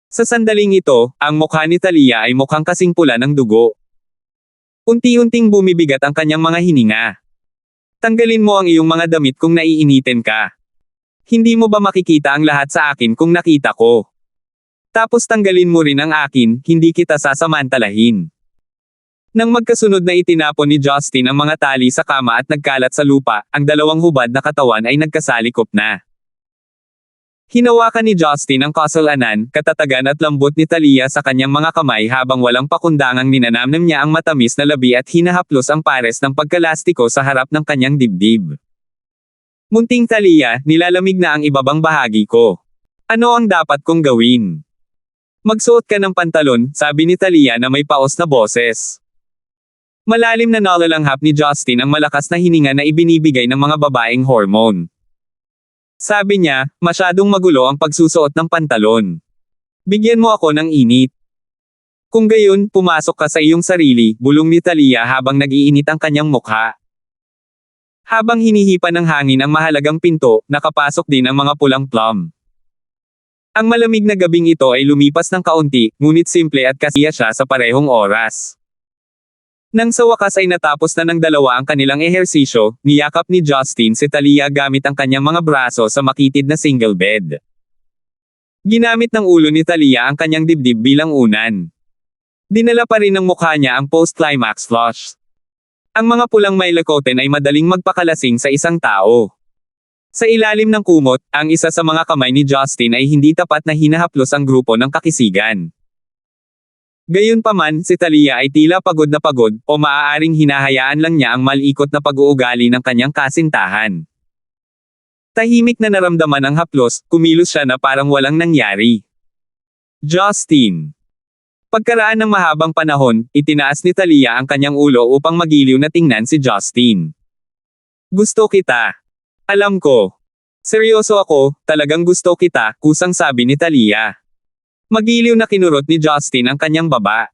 Sa sandaling ito, ang mukha ni Talia ay mukhang kasing pula ng dugo. Unti-unting bumibigat ang kanyang mga hininga. Tanggalin mo ang iyong mga damit kung naiinitin ka. Hindi mo ba makikita ang lahat sa akin kung nakita ko? Tapos tanggalin mo rin ang akin, hindi kita sasamantalahin. Nang magkasunod na itinapon ni Justin ang mga tali sa kama at nagkalat sa lupa, ang dalawang hubad na katawan ay nagkasalikop na. Hinawakan ni Justin ang kasalanan, katatagan at lambot ni Talia sa kanyang mga kamay habang walang pakundangang ninanamnam niya ang matamis na labi at hinahaplos ang pares ng pagkalastiko sa harap ng kanyang dibdib. Munting Talia, nilalamig na ang ibabang bahagi ko. Ano ang dapat kong gawin? Magsuot ka ng pantalon, sabi ni Talia na may paos na boses. Malalim na nalalanghap ni Justin ang malakas na hininga na ibinibigay ng mga babaeng hormone. Sabi niya, masyadong magulo ang pagsusuot ng pantalon. Bigyan mo ako ng init. Kung gayon, pumasok ka sa iyong sarili, bulong ni Talia habang nag-iinit ang kanyang mukha. Habang hinihipan ng hangin ang mahalagang pinto, nakapasok din ang mga pulang plum. Ang malamig na gabing ito ay lumipas ng kaunti, ngunit simple at kasiya siya sa parehong oras. Nang sa wakas ay natapos na ng dalawa ang kanilang ehersisyo, niyakap ni Justin si Talia gamit ang kanyang mga braso sa makitid na single bed. Ginamit ng ulo ni Talia ang kanyang dibdib bilang unan. Dinala pa rin ng mukha niya ang post-climax flush. Ang mga pulang may lakoten ay madaling magpakalasing sa isang tao. Sa ilalim ng kumot, ang isa sa mga kamay ni Justin ay hindi tapat na hinahaplos ang grupo ng kakisigan. Gayunpaman, si Talia ay tila pagod na pagod, o maaaring hinahayaan lang niya ang malikot na pag-uugali ng kanyang kasintahan. Tahimik na naramdaman ang haplos, kumilos siya na parang walang nangyari. Justin. Pagkaraan ng mahabang panahon, itinaas ni Talia ang kanyang ulo upang magiliw na tingnan si Justin. Gusto kita. Alam ko. Seryoso ako, talagang gusto kita, kusang sabi ni Talia. Magiliw na kinurot ni Justin ang kanyang baba.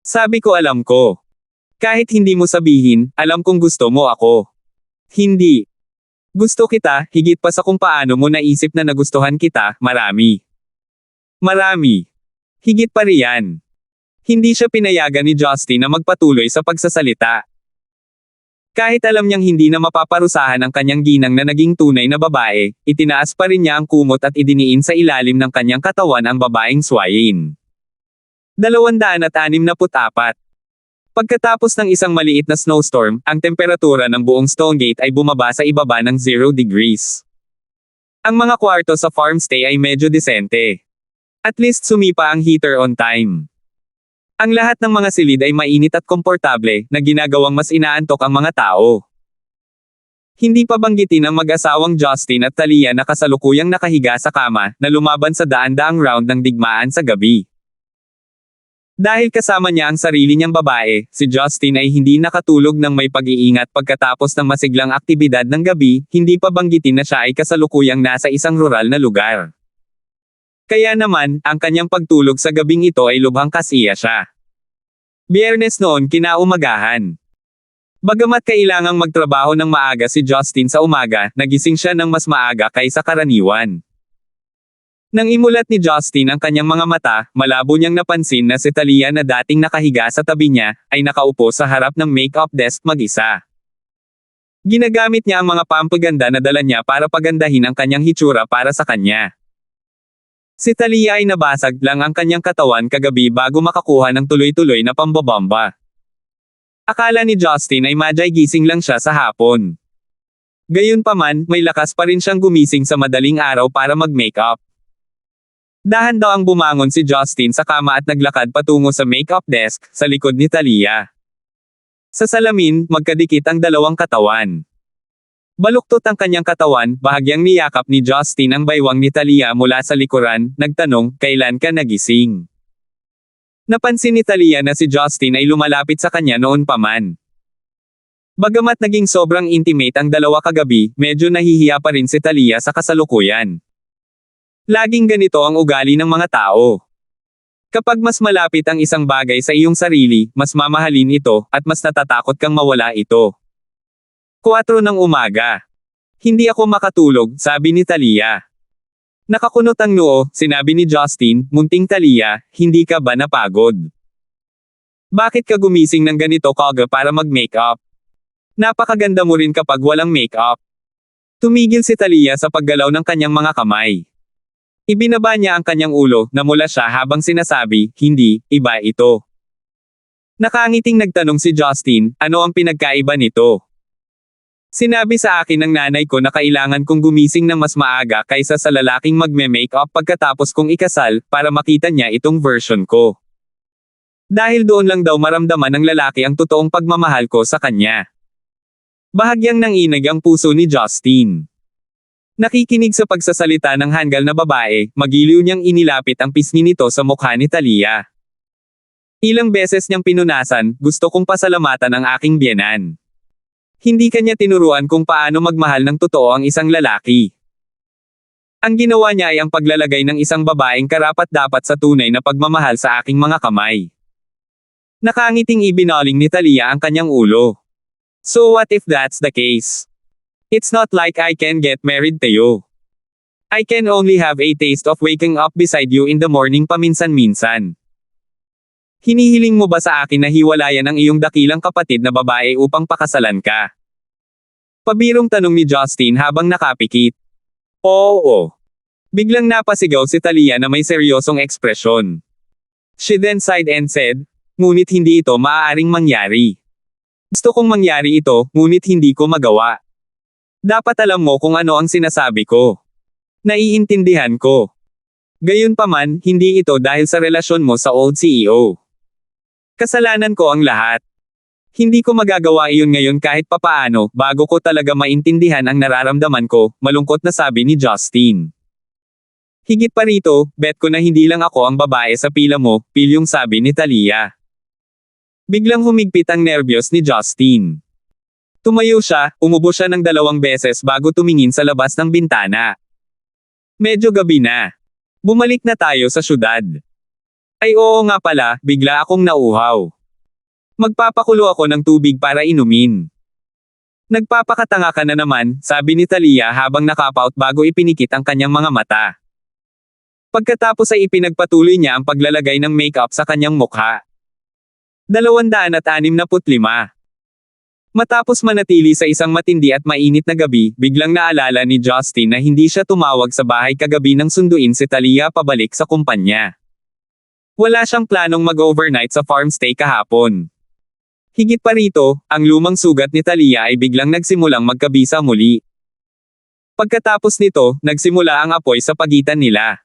Sabi ko alam ko. Kahit hindi mo sabihin, alam kong gusto mo ako. Hindi. Gusto kita, higit pa sa kung paano mo naisip na nagustuhan kita, marami. Marami. Higit pa riyan. Hindi siya pinayagan ni Justin na magpatuloy sa pagsasalita. Kahit alam niyang hindi na mapaparusahan ang kanyang ginang na naging tunay na babae, itinaas pa rin niya ang kumot at idiniin sa ilalim ng kanyang katawan ang babaeng swayin. 264. Pagkatapos ng isang maliit na snowstorm, ang temperatura ng buong Stonegate ay bumaba sa ibaba ng 0 degrees. Ang mga kwarto sa farmstay ay medyo disente. At least sumipa ang heater on time. Ang lahat ng mga silid ay mainit at komportable, na ginagawang mas inaantok ang mga tao. Hindi pa banggitin ang mag-asawang Justin at Talia na kasalukuyang nakahiga sa kama, na lumaban sa daan-daang round ng digmaan sa gabi. Dahil kasama niya ang sarili niyang babae, si Justin ay hindi nakatulog ng may pag-iingat pagkatapos ng masiglang aktibidad ng gabi, hindi pa banggitin na siya ay kasalukuyang nasa isang rural na lugar. Kaya naman, ang kanyang pagtulog sa gabing ito ay lubhang kasiya siya. Biyernes noon kinaumagahan. Bagamat kailangang magtrabaho ng maaga si Justin sa umaga, nagising siya ng mas maaga kaysa karaniwan. Nang imulat ni Justin ang kanyang mga mata, malabo niyang napansin na si Talia na dating nakahiga sa tabi niya, ay nakaupo sa harap ng make-up desk mag-isa. Ginagamit niya ang mga pampaganda na dala niya para pagandahin ang kanyang hitsura para sa kanya. Si Talia ay nabasag lang ang kanyang katawan kagabi bago makakuha ng tuloy-tuloy na pambabamba. Akala ni Justin ay madyay gising lang siya sa hapon. Gayunpaman, may lakas pa rin siyang gumising sa madaling araw para mag-makeup. Dahan daw ang bumangon si Justin sa kama at naglakad patungo sa makeup desk, sa likod ni Talia. Sa salamin, magkadikit ang dalawang katawan. Baluktot ang kanyang katawan, bahagyang niyakap ni Justin ang baywang ni Talia mula sa likuran, nagtanong, kailan ka nagising? Napansin ni Talia na si Justin ay lumalapit sa kanya noon pa man. Bagamat naging sobrang intimate ang dalawa kagabi, medyo nahihiya pa rin si Talia sa kasalukuyan. Laging ganito ang ugali ng mga tao. Kapag mas malapit ang isang bagay sa iyong sarili, mas mamahalin ito, at mas natatakot kang mawala ito. 4 ng umaga. Hindi ako makatulog, sabi ni Talia. Nakakunot ang noo, sinabi ni Justin, munting Talia, hindi ka ba napagod? Bakit ka gumising ng ganito kaga para mag-makeup? Napakaganda mo rin kapag walang makeup. Tumigil si Talia sa paggalaw ng kanyang mga kamay. Ibinaba niya ang kanyang ulo, namula siya habang sinasabi, hindi, iba ito. Nakangiting nagtanong si Justin, ano ang pinagkaiba nito? Sinabi sa akin ng nanay ko na kailangan kong gumising ng mas maaga kaysa sa lalaking magme-makeup pagkatapos kong ikasal, para makita niya itong version ko. Dahil doon lang daw maramdaman ng lalaki ang totoong pagmamahal ko sa kanya. Bahagyang nanginig ang puso ni Justin. Nakikinig sa pagsasalita ng hanggal na babae, magiliw niyang inilapit ang pisngi nito sa mukha ni Talia. Ilang beses niyang pinunasan, gusto kong pasalamatan ang aking biyenan. Hindi kanya tinuruan kung paano magmahal ng totoo ang isang lalaki. Ang ginawa niya ay ang paglalagay ng isang babaeng karapat-dapat sa tunay na pagmamahal sa aking mga kamay. Nakangiting ibinaling ni Talia ang kanyang ulo. So what if that's the case? It's not like I can get married to you. I can only have a taste of waking up beside you in the morning paminsan-minsan. Hinihiling mo ba sa akin na hiwalayan ang iyong dakilang kapatid na babae upang pakasalan ka? Pabirong tanong ni Justin habang nakapikit. Oo. Biglang napasigaw si Talia na may seryosong ekspresyon. She then sighed and said, ngunit hindi ito maaaring mangyari. Gusto kong mangyari ito, ngunit hindi ko magawa. Dapat alam mo kung ano ang sinasabi ko. Naiintindihan ko. Gayunpaman, hindi ito dahil sa relasyon mo sa old CEO. Kasalanan ko ang lahat. Hindi ko magagawa iyon ngayon kahit papaano, bago ko talaga maintindihan ang nararamdaman ko, malungkot na sabi ni Justin. Higit pa rito, bet ko na hindi lang ako ang babae sa pila mo, pilyong sabi ni Talia. Biglang humigpit ang nerbiyos ni Justin. Tumayo siya, umubo siya ng 2 beses bago tumingin sa labas ng bintana. Medyo gabi na. Bumalik na tayo sa syudad. Ay oo nga pala, bigla akong nauhaw. Magpapakulo ako ng tubig para inumin. Nagpapakatanga ka na naman, sabi ni Talia habang nakapout bago ipinikit ang kanyang mga mata. Pagkatapos ay ipinagpatuloy niya ang paglalagay ng makeup sa kanyang mukha. 265. Matapos manatili sa isang matindi at mainit na gabi, biglang naalala ni Justin na hindi siya tumawag sa bahay kagabi nang sunduin si Talia pabalik sa kumpanya. Wala siyang planong mag-overnight sa farm stay kahapon. Higit pa rito, ang lumang sugat ni Talia ay biglang nagsimulang magkabisa muli. Pagkatapos nito, nagsimula ang apoy sa pagitan nila.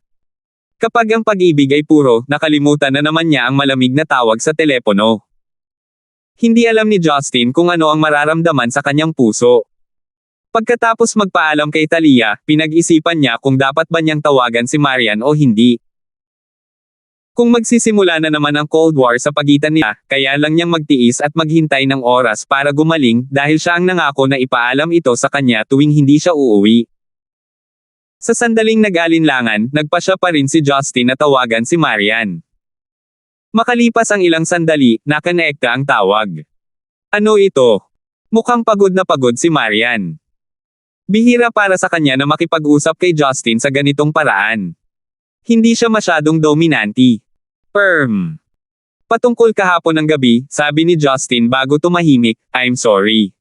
Kapag ang pag-ibig ay puro, nakalimutan na naman niya ang malamig na tawag sa telepono. Hindi alam ni Justin kung ano ang mararamdaman sa kanyang puso. Pagkatapos magpaalam kay Talia, pinag-isipan niya kung dapat ba niyang tawagan si Marian o hindi. Kung magsisimula na naman ang Cold War sa pagitan nila, kaya lang niyang magtiis at maghintay ng oras para gumaling dahil siya ang nangako na ipaalam ito sa kanya tuwing hindi siya uuwi. Sa sandaling nag-alinlangan, nagpasya pa rin si Justin na tawagan si Marian. Makalipas ang ilang sandali, nakonekta ang tawag. Ano ito? Mukhang pagod na pagod si Marian. Bihira para sa kanya na makipag-usap kay Justin sa ganitong paraan. Hindi siya masyadong dominanti. Patungkol kahapon ng gabi, sabi ni Justin bago tumahimik, I'm sorry.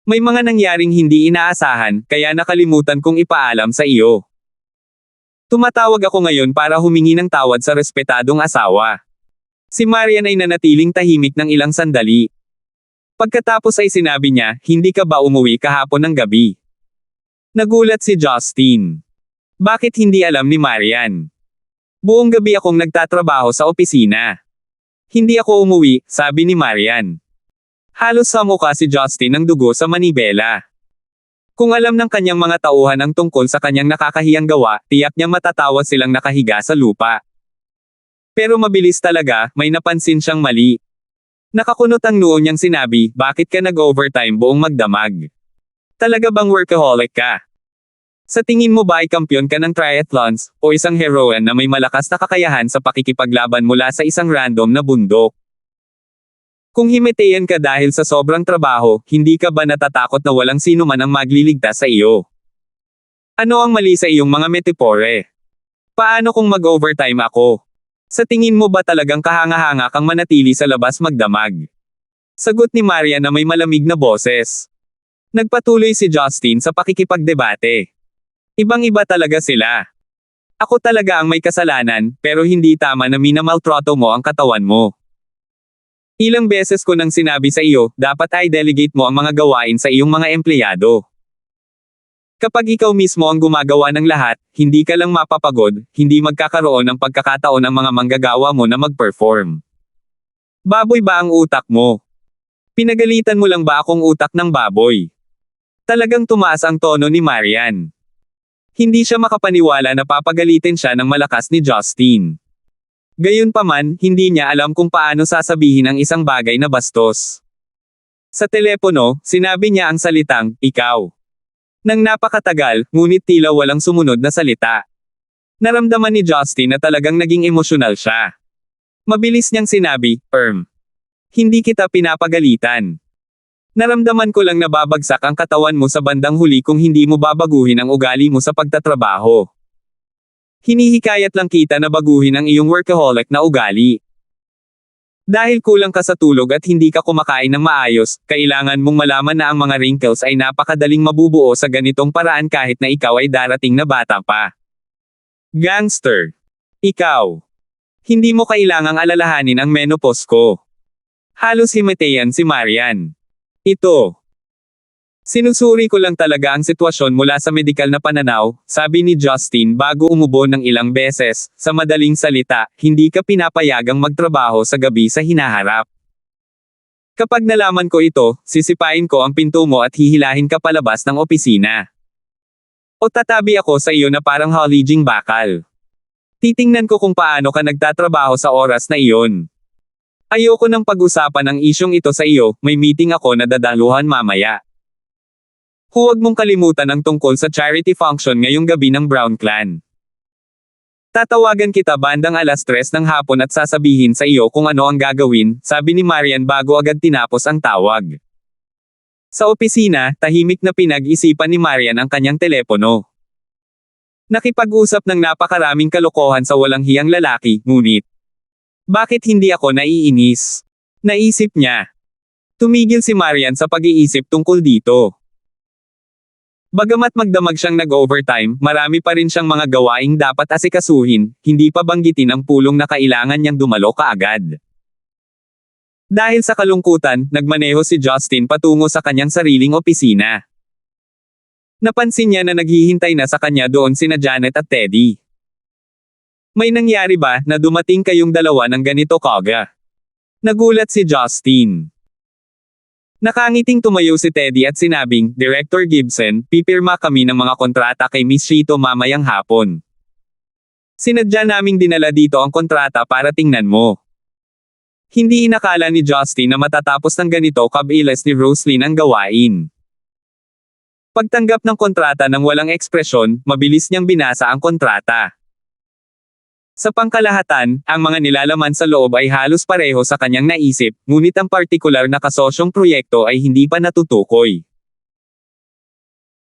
May mga nangyaring hindi inaasahan, kaya nakalimutan kong ipaalam sa iyo. Tumatawag ako ngayon para humingi ng tawad sa respetadong asawa. Si Marian ay nanatiling tahimik ng ilang sandali. Pagkatapos ay sinabi niya, hindi ka ba umuwi kahapon ng gabi? Nagulat si Justin. Bakit hindi alam ni Marian? Buong gabi akong nagtatrabaho sa opisina. Hindi ako umuwi, sabi ni Marian. Halos sa mukha si Justin ng dugo sa manibela. Kung alam ng kanyang mga tauhan ang tungkol sa kanyang nakakahiyang gawa, tiyak niya matatawa silang nakahiga sa lupa. Pero mabilis talaga, may napansin siyang mali. Nakakunot ang noo niyang sinabi, bakit ka nag-overtime buong magdamag? Talaga bang workaholic ka? Sa tingin mo ba ay kampyon ka ng triathlons, o isang heroine na may malakas na kakayahan sa pakikipaglaban mula sa isang random na bundok? Kung himatayan ka dahil sa sobrang trabaho, hindi ka ba natatakot na walang sino man ang magliligtas sa iyo? Ano ang mali sa iyong mga metipore? Paano kung mag-overtime ako? Sa tingin mo ba talagang kahanga-hanga kang manatili sa labas magdamag? Sagot ni Maria na may malamig na boses. Nagpatuloy si Justin sa pakikipagdebate. Ibang-iba talaga sila. Ako talaga ang may kasalanan, pero hindi tama na minamaltrato mo ang katawan mo. Ilang beses ko nang sinabi sa iyo, dapat ay delegate mo ang mga gawain sa iyong mga empleyado. Kapag ikaw mismo ang gumagawa ng lahat, hindi ka lang mapapagod, hindi magkakaroon ng pagkakataon ang mga manggagawa mo na mag-perform. Baboy ba ang utak mo? Pinagalitan mo lang ba akong utak ng baboy? Talagang tumaas ang tono ni Marian. Hindi siya makapaniwala na papagalitin siya ng malakas ni Justin. Gayunpaman, hindi niya alam kung paano sasabihin ang isang bagay na bastos. Sa telepono, sinabi niya ang salitang, ikaw. Nang napakatagal, ngunit tila walang sumunod na salita. Naramdaman ni Justin na talagang naging emosyonal siya. Mabilis niyang sinabi, hindi kita pinapagalitan. Naramdaman ko lang na babagsak ang katawan mo sa bandang huli kung hindi mo babaguhin ang ugali mo sa pagtatrabaho. Hinihikayat lang kita na baguhin ang iyong workaholic na ugali. Dahil kulang ka sa tulog at hindi ka kumakain ng maayos, kailangan mong malaman na ang mga wrinkles ay napakadaling mabubuo sa ganitong paraan kahit na ikaw ay darating na bata pa. Gangster. Ikaw. Hindi mo kailangang alalahanin ang menopause ko. Halos himatayan si Marian. Ito. Sinusuri ko lang talaga ang sitwasyon mula sa medikal na pananaw, sabi ni Justin bago umubo ng ilang beses. Sa madaling salita, hindi ka pinapayagang magtrabaho sa gabi sa hinaharap. Kapag nalaman ko ito, sisipain ko ang pinto mo at hihilahin ka palabas ng opisina. O tatabi ako sa iyo na parang haliging bakal. Titingnan ko kung paano ka nagtatrabaho sa oras na iyon. Ayoko nang pag-usapan ang isyong ito sa iyo, may meeting ako na dadaluhan mamaya. Huwag mong kalimutan ang tungkol sa charity function ngayong gabi ng Brown Clan. Tatawagan kita bandang 3:00 ng hapon at sasabihin sa iyo kung ano ang gagawin, sabi ni Marian bago agad tinapos ang tawag. Sa opisina, tahimik na pinag-isipan ni Marian ang kanyang telepono. Nakipag-usap ng napakaraming kalokohan sa walang hiyang lalaki, ngunit bakit hindi ako naiinis? Naisip niya. Tumigil si Marian sa pag-iisip tungkol dito. Bagamat magdamag siyang nag-overtime, marami pa rin siyang mga gawaing dapat asikasuhin, hindi pa banggitin ang pulong na kailangan niyang dumalo kaagad. Dahil sa kalungkutan, nagmaneho si Justin patungo sa kanyang sariling opisina. Napansin niya na naghihintay na sa kanya doon sina Janet at Teddy. May nangyari ba na dumating kayong dalawa ng ganito kaga? Nagulat si Justin. Nakangiting tumayo si Teddy at sinabing, Director Gibson, pipirma kami ng mga kontrata kay Miss Shito mamayang hapon. Sinadya naming dinala dito ang kontrata para tingnan mo. Hindi inakala ni Justin na matatapos ng ganito kabilis ni Roslyn ang gawain. Pagtanggap ng kontrata ng walang ekspresyon, mabilis niyang binasa ang kontrata. Sa pangkalahatan, ang mga nilalaman sa loob ay halos pareho sa kanyang naisip, ngunit ang partikular na kasosyong proyekto ay hindi pa natutukoy.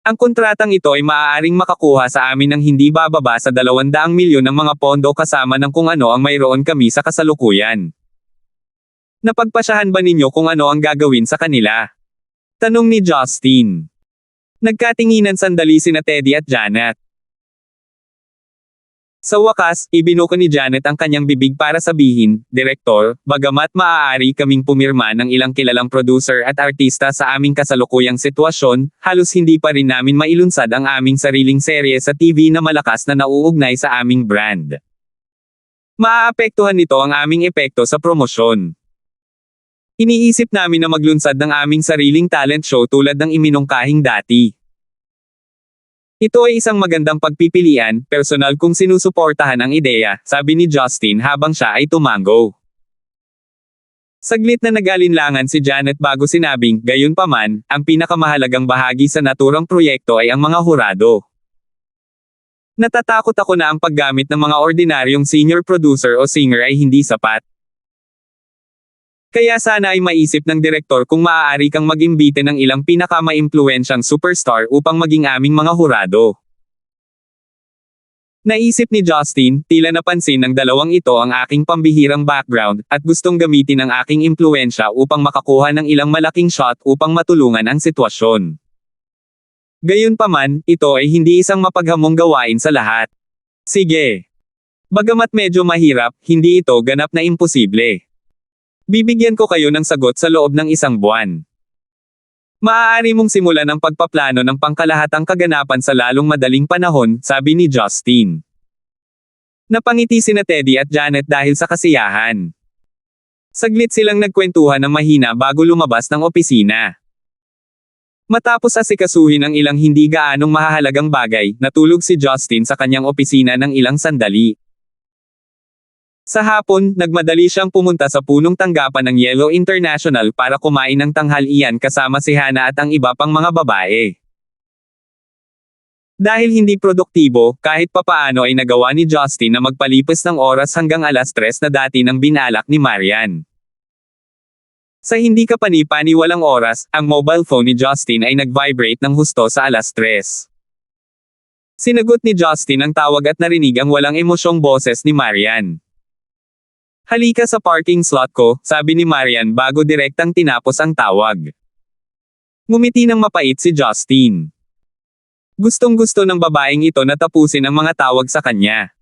Ang kontratang ito ay maaaring makakuha sa amin ng hindi bababa sa 200 milyon ng mga pondo kasama ng kung ano ang mayroon kami sa kasalukuyan. Napagpasyahan ba ninyo kung ano ang gagawin sa kanila? Tanong ni Justin. Nagkatinginan sandali sina Teddy at Janet. Sa wakas, ibinuko ni Janet ang kanyang bibig para sabihin, Direktor, bagamat maaari kaming pumirma ng ilang kilalang producer at artista sa aming kasalukuyang sitwasyon, halos hindi pa rin namin mailunsad ang aming sariling serye sa TV na malakas na nauugnay sa aming brand. Maaapektuhan nito ang aming epekto sa promosyon. Iniisip namin na maglunsad ng aming sariling talent show tulad ng iminungkahing dati. Ito ay isang magandang pagpipilian, personal kung sinusuportahan ang ideya, sabi ni Justin habang siya ay tumango. Saglit na nag-alinlangan si Janet bago sinabing, gayunpaman, ang pinakamahalagang bahagi sa naturang proyekto ay ang mga hurado. Natatakot ako na ang paggamit ng mga ordinaryong senior producer o singer ay hindi sapat. Kaya sana ay maisip ng direktor kung maaari kang mag-imbite ng ilang pinakamaimpluwensyang superstar upang maging aming mga hurado. Naisip ni Justin, tila napansin ng dalawang ito ang aking pambihirang background, at gustong gamitin ang aking impluwensya upang makakuha ng ilang malaking shot upang matulungan ang sitwasyon. Gayunpaman, ito ay hindi isang mapaghamong gawain sa lahat. Sige. Bagamat medyo mahirap, hindi ito ganap na imposible. Bibigyan ko kayo ng sagot sa loob ng 1 buwan. Maaari mong simulan ang pagpaplano ng pangkalahatang kaganapan sa lalong madaling panahon, sabi ni Justin. Napangiti sina Teddy at Janet dahil sa kasiyahan. Saglit silang nagkwentuhan ng mahina bago lumabas ng opisina. Matapos asikasuhin ang ilang hindi gaanong mahahalagang bagay, natulog si Justin sa kanyang opisina ng ilang sandali. Sa hapon, nagmadali siyang pumunta sa punong tanggapan ng Yellow International para kumain ng tanghalian kasama si Hannah at ang iba pang mga babae. Dahil hindi produktibo, kahit papaano ay nagawa ni Justin na magpalipas ng oras hanggang 3:00 na dati ng binalak ni Marian. Sa hindi kapani-paniwalang oras, ang mobile phone ni Justin ay nag-vibrate ng husto sa 3:00. Sinagot ni Justin ang tawag at narinig ang walang emosyong boses ni Marian. Halika sa parking slot ko, sabi ni Marian bago direktang tinapos ang tawag. Ngumiti ng mapait si Justin. Gustong-gusto ng babaeng ito na tapusin ang mga tawag sa kanya.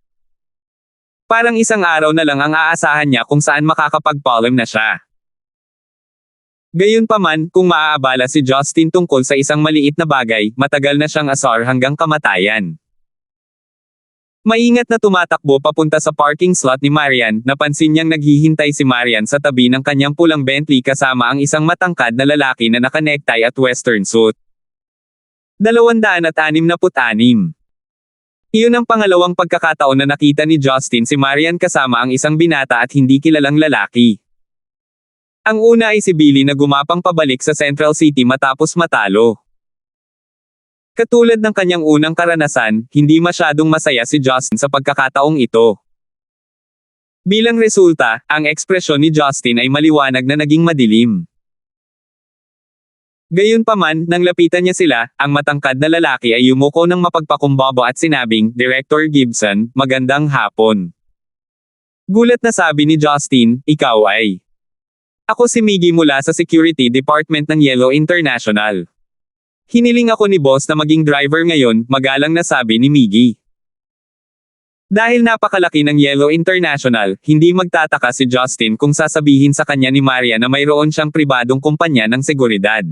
Parang isang araw na lang ang aasahan niya kung saan makakapag-palm na siya. Gayunpaman, kung maaabala si Justin tungkol sa isang maliit na bagay, matagal na siyang asar hanggang kamatayan. Maingat na tumatakbo papunta sa parking slot ni Marian, napansin niyang naghihintay si Marian sa tabi ng kanyang pulang Bentley kasama ang isang matangkad na lalaki na naka-necktie at western suit. 266. Iyon ang pangalawang pagkakataon na nakita ni Justin si Marian kasama ang isang binata at hindi kilalang lalaki. Ang una ay si Billy na gumapang pabalik sa Central City matapos matalo. Katulad ng kanyang unang karanasan, hindi masyadong masaya si Justin sa pagkakataong ito. Bilang resulta, ang ekspresyon ni Justin ay maliwanag na naging madilim. Gayunpaman, nang lapitan niya sila, ang matangkad na lalaki ay yumuko ng mapagpakumbaba at sinabing, "Director Gibson, magandang hapon." Gulat na sabi ni Justin, "Ikaw ay..." "Ako si Miggy mula sa Security Department ng Yellow International. Hiniling ako ni boss na maging driver ngayon," magalang na sabi ni Miggy. Dahil napakalaki ng Yellow International, hindi magtataka si Justin kung sasabihin sa kanya ni Maria na mayroon siyang pribadong kumpanya ng seguridad.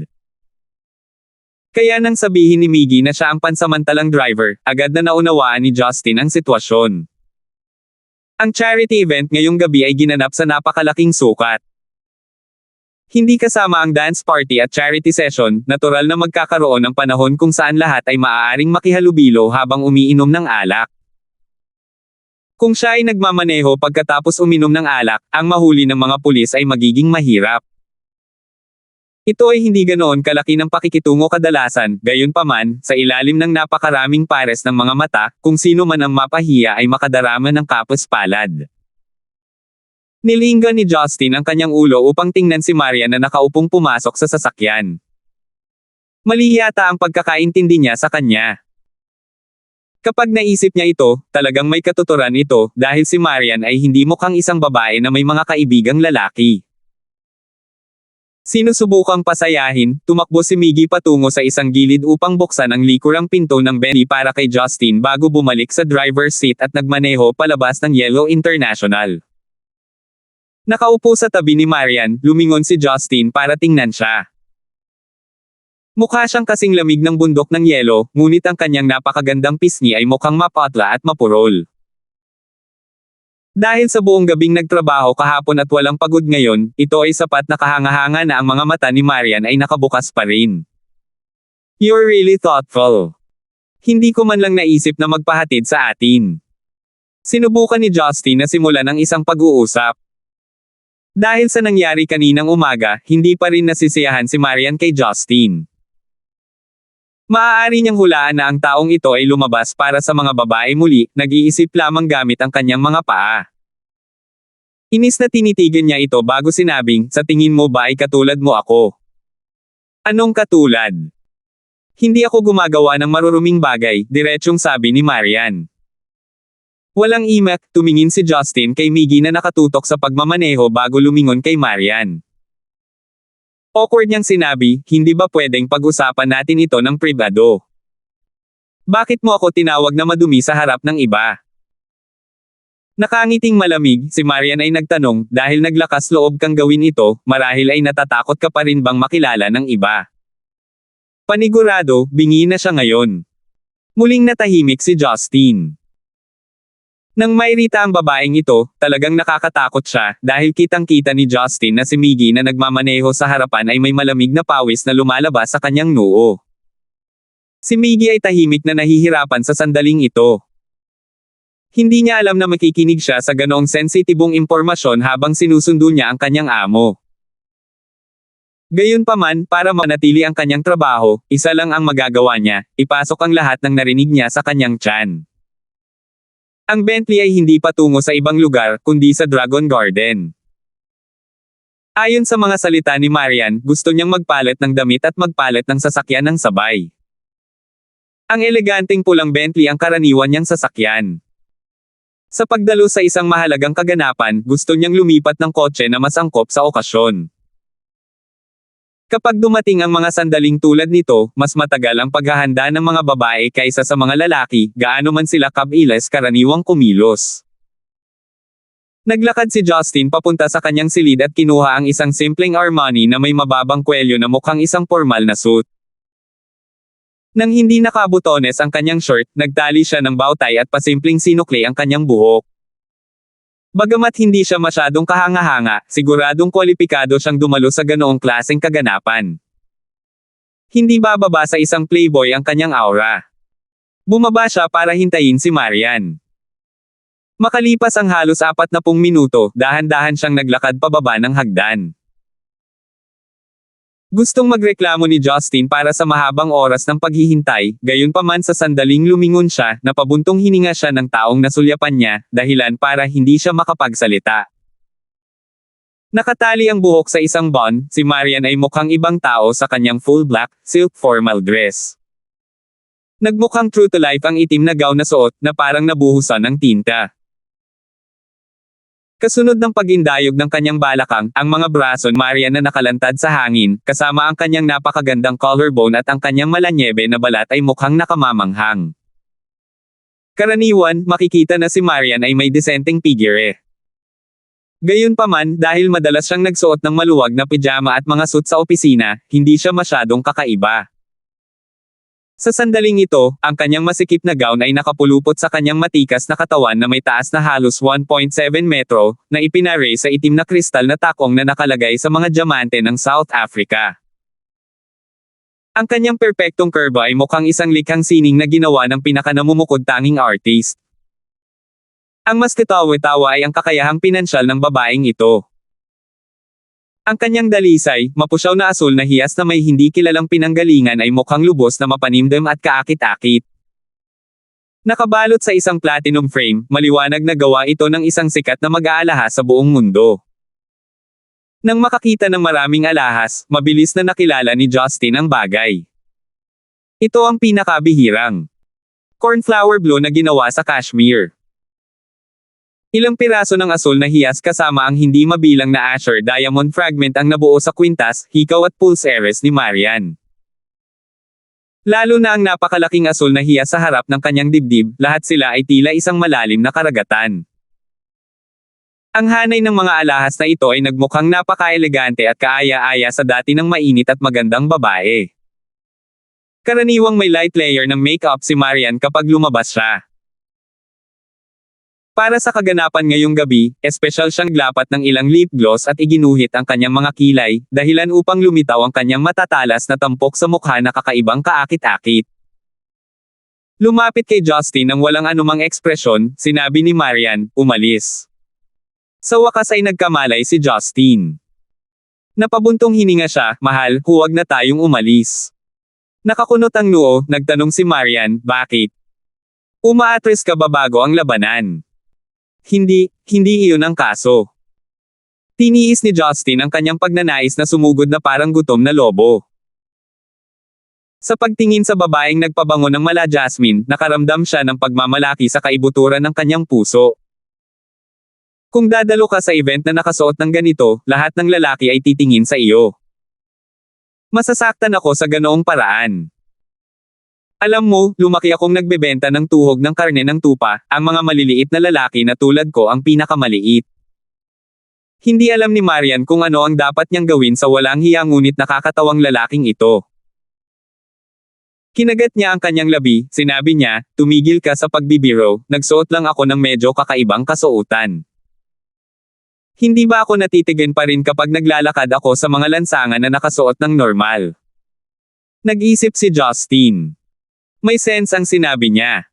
Kaya nang sabihin ni Miggy na siya ang pansamantalang driver, agad na naunawaan ni Justin ang sitwasyon. Ang charity event ngayong gabi ay ginanap sa napakalaking sukat. Hindi kasama ang dance party at charity session, natural na magkakaroon ng panahon kung saan lahat ay maaaring makihalubilo habang umiinom ng alak. Kung siya ay nagmamaneho pagkatapos uminom ng alak, ang mahuli ng mga pulis ay magiging mahirap. Ito ay hindi ganoon kalaki ng pakikitungo kadalasan, gayunpaman, sa ilalim ng napakaraming pares ng mga mata, kung sino man ang mapahiya ay makadarama ng kapos palad. Nilinggan ni Justin ang kanyang ulo upang tingnan si Maria na nakaupong pumasok sa sasakyan. Mali yata ang pagkakaintindi niya sa kanya. Kapag naisip niya ito, talagang may katuturan ito, dahil si Marian ay hindi mukhang isang babae na may mga kaibigang lalaki. Sinusubukang pasayahin, tumakbo si Miggy patungo sa isang gilid upang buksan ang likurang pinto ng Bentley para kay Justin bago bumalik sa driver's seat at nagmaneho palabas ng Yellow International. Nakaupo sa tabi ni Marian, lumingon si Justin para tingnan siya. Mukha siyang kasing lamig ng bundok ng yelo, ngunit ang kanyang napakagandang pisngi ay mukhang mapatla at mapurol. Dahil sa buong gabing nagtrabaho kahapon at walang pagod ngayon, ito ay sapat na kahanga-hanga na ang mga mata ni Marian ay nakabukas pa rin. "You're really thoughtful. Hindi ko man lang naisip na magpahatid sa atin." Sinubukan ni Justin na simulan ang isang pag-uusap. Dahil sa nangyari kaninang umaga, hindi pa rin nasisiyahan si Marian kay Justin. Maaari niyang hulaan na ang taong ito ay lumabas para sa mga babae muli, nag-iisip lamang gamit ang kanyang mga paa. Inis na tinitigan niya ito bago sinabing, "Sa tingin mo ba ay katulad mo ako?" "Anong katulad?" "Hindi ako gumagawa ng maruruming bagay," diretsyong sabi ni Marian. Walang imak, tumingin si Justin kay Miggy na nakatutok sa pagmamaneho bago lumingon kay Marian. Awkward niyang sinabi, "Hindi ba pwedeng pag-usapan natin ito ng pribado? Bakit mo ako tinawag na madumi sa harap ng iba?" Nakangiting malamig, si Marian ay nagtanong, "Dahil naglakas loob kang gawin ito, marahil ay natatakot ka pa rin bang makilala ng iba?" Panigurado, bingi na siya ngayon. Muling natahimik si Justin. Nang mairita ang babaeng ito, talagang nakakatakot siya, dahil kitang-kita ni Justin na si Miggy na nagmamaneho sa harapan ay may malamig na pawis na lumalabas sa kanyang noo. Si Miggy ay tahimik na nahihirapan sa sandaling ito. Hindi niya alam na makikinig siya sa ganoong sensitibong impormasyon habang sinusundo niya ang kanyang amo. Gayunpaman, para manatili ang kanyang trabaho, isa lang ang magagawa niya, ipasok ang lahat ng narinig niya sa kanyang tiyan. Ang Bentley ay hindi patungo sa ibang lugar, kundi sa Dragon Garden. Ayon sa mga salita ni Marian, gusto niyang magpalit ng damit at magpalit ng sasakyan ng sabay. Ang eleganteng pulang Bentley ang karaniwan niyang sasakyan. Sa pagdalo sa isang mahalagang kaganapan, gusto niyang lumipat ng kotse na mas angkop sa okasyon. Kapag dumating ang mga sandaling tulad nito, mas matagal ang paghahanda ng mga babae kaysa sa mga lalaki, gaano man sila kabilis karaniwang kumilos. Naglakad si Justin papunta sa kanyang silid at kinuha ang isang simpleng Armani na may mababang kwelyo na mukhang isang formal na suit. Nang hindi nakabutones ang kanyang shirt, nagtali siya ng bowtie at pasimpleng sinukli ang kanyang buhok. Bagamat hindi siya masyadong kahanga-hanga, siguradong kwalipikado siyang dumalo sa ganoong klaseng kaganapan. Hindi bababa sa isang playboy ang kanyang aura. Bumaba siya para hintayin si Marian. Makalipas ang halos 40 minuto, dahan-dahan siyang naglakad pababa ng hagdan. Gustong magreklamo ni Justin para sa mahabang oras ng paghihintay, gayunpaman sa sandaling lumingon siya, napabuntong hininga siya ng taong nasulyapan niya, dahilan para hindi siya makapagsalita. Nakatali ang buhok sa isang bun, si Marian ay mukhang ibang tao sa kanyang full black, silk formal dress. Nagmukhang true to life ang itim na gown na suot, na parang nabuhusan ng tinta. Kasunod ng pagindayog ng kanyang balakang, ang mga braso ni Marian na nakalantad sa hangin, kasama ang kanyang napakagandang collarbone at ang kanyang malanyebe na balat ay mukhang nakamamanghang. Karaniwan, makikita na si Marian ay may disenteng figure. Gayunpaman, dahil madalas siyang nagsuot ng maluwag na pijama at mga suit sa opisina, hindi siya masyadong kakaiba. Sa sandaling ito, ang kanyang masikip na gown ay nakapulupot sa kanyang matikas na katawan na may taas na halos 1.7 metro, na ipinare sa itim na kristal na takong na nakalagay sa mga diamante ng South Africa. Ang kanyang perpektong curve ay mukhang isang likhang sining na ginawa ng pinakanamumukod tanging artist. Ang mas katawa-tawa ay ang kakayahang pinansyal ng babaeng ito. Ang kanyang dalisay, mapusyaw na asul na hiyas na may hindi kilalang pinanggalingan ay mukhang lubos na mapanimdim at kaakit-akit. Nakabalot sa isang platinum frame, maliwanag na gawa ito ng isang sikat na mag-aalahas sa buong mundo. Nang makakita ng maraming alahas, mabilis na nakilala ni Justin ang bagay. Ito ang pinakabihirang cornflower blue na ginawa sa cashmere. Ilang piraso ng asul na hiyas kasama ang hindi mabilang na Asher diamond fragment ang nabuo sa kwintas, hikaw at pulseres ni Marian. Lalo na ang napakalaking asul na hiyas sa harap ng kanyang dibdib, lahat sila ay tila isang malalim na karagatan. Ang hanay ng mga alahas na ito ay nagmukhang napaka-elegante at kaaya-aya sa dati ng mainit at magandang babae. Karaniwang may light layer ng makeup si Marian kapag lumabas siya. Para sa kaganapan ngayong gabi, espesyal siyang glapat ng ilang lip gloss at iginuhit ang kanyang mga kilay, dahilan upang lumitaw ang kanyang matatalas na tampok sa mukha na kakaibang kaakit-akit. Lumapit kay Justin nang walang anumang ekspresyon, sinabi ni Marian, umalis. Sa wakas ay nagkamalay si Justin. Napabuntong hininga siya, mahal, huwag na tayong umalis. Nakakunot ang noo, nagtanong si Marian, bakit? Umaatres ka ba bago ang labanan? Hindi iyon ang kaso. Tiniis ni Justin ang kanyang pagnanais na sumugod na parang gutom na lobo. Sa pagtingin sa babaeng nagpabango ng mala jasmine, nakaramdam siya ng pagmamalaki sa kaibuturan ng kanyang puso. Kung dadalo ka sa event na nakasuot ng ganito, lahat ng lalaki ay titingin sa iyo. Masasaktan ako sa ganoong paraan. Alam mo, lumaki akong nagbebenta ng tuhog ng karne ng tupa, ang mga maliliit na lalaki na tulad ko ang pinakamaliit. Hindi alam ni Marian kung ano ang dapat niyang gawin sa walang hiya ngunit nakakatawang lalaking ito. Kinagat niya ang kanyang labi, sinabi niya, tumigil ka sa pagbibiro, nagsuot lang ako ng medyo kakaibang kasuotan. Hindi ba ako natitigan pa rin kapag naglalakad ako sa mga lansangan na nakasuot ng normal? Nag-isip si Justin. May sense ang sinabi niya.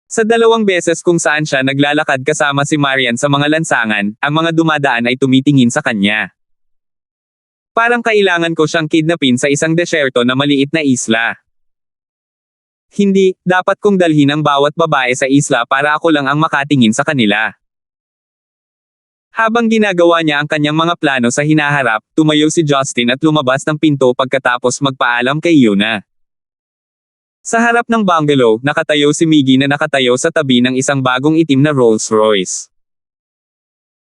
Sa 2 beses kung saan siya naglalakad kasama si Marian sa mga lansangan, ang mga dumadaan ay tumitingin sa kanya. Parang kailangan ko siyang kidnapin sa isang desyerto na maliit na isla. Hindi, dapat kong dalhin ang bawat babae sa isla para ako lang ang makatingin sa kanila. Habang ginagawa niya ang kanyang mga plano sa hinaharap, tumayo si Justin at lumabas ng pinto pagkatapos magpaalam kay Yuna. Sa harap ng bungalow, nakatayo si Miggy na nakatayo sa tabi ng isang bagong itim na Rolls Royce.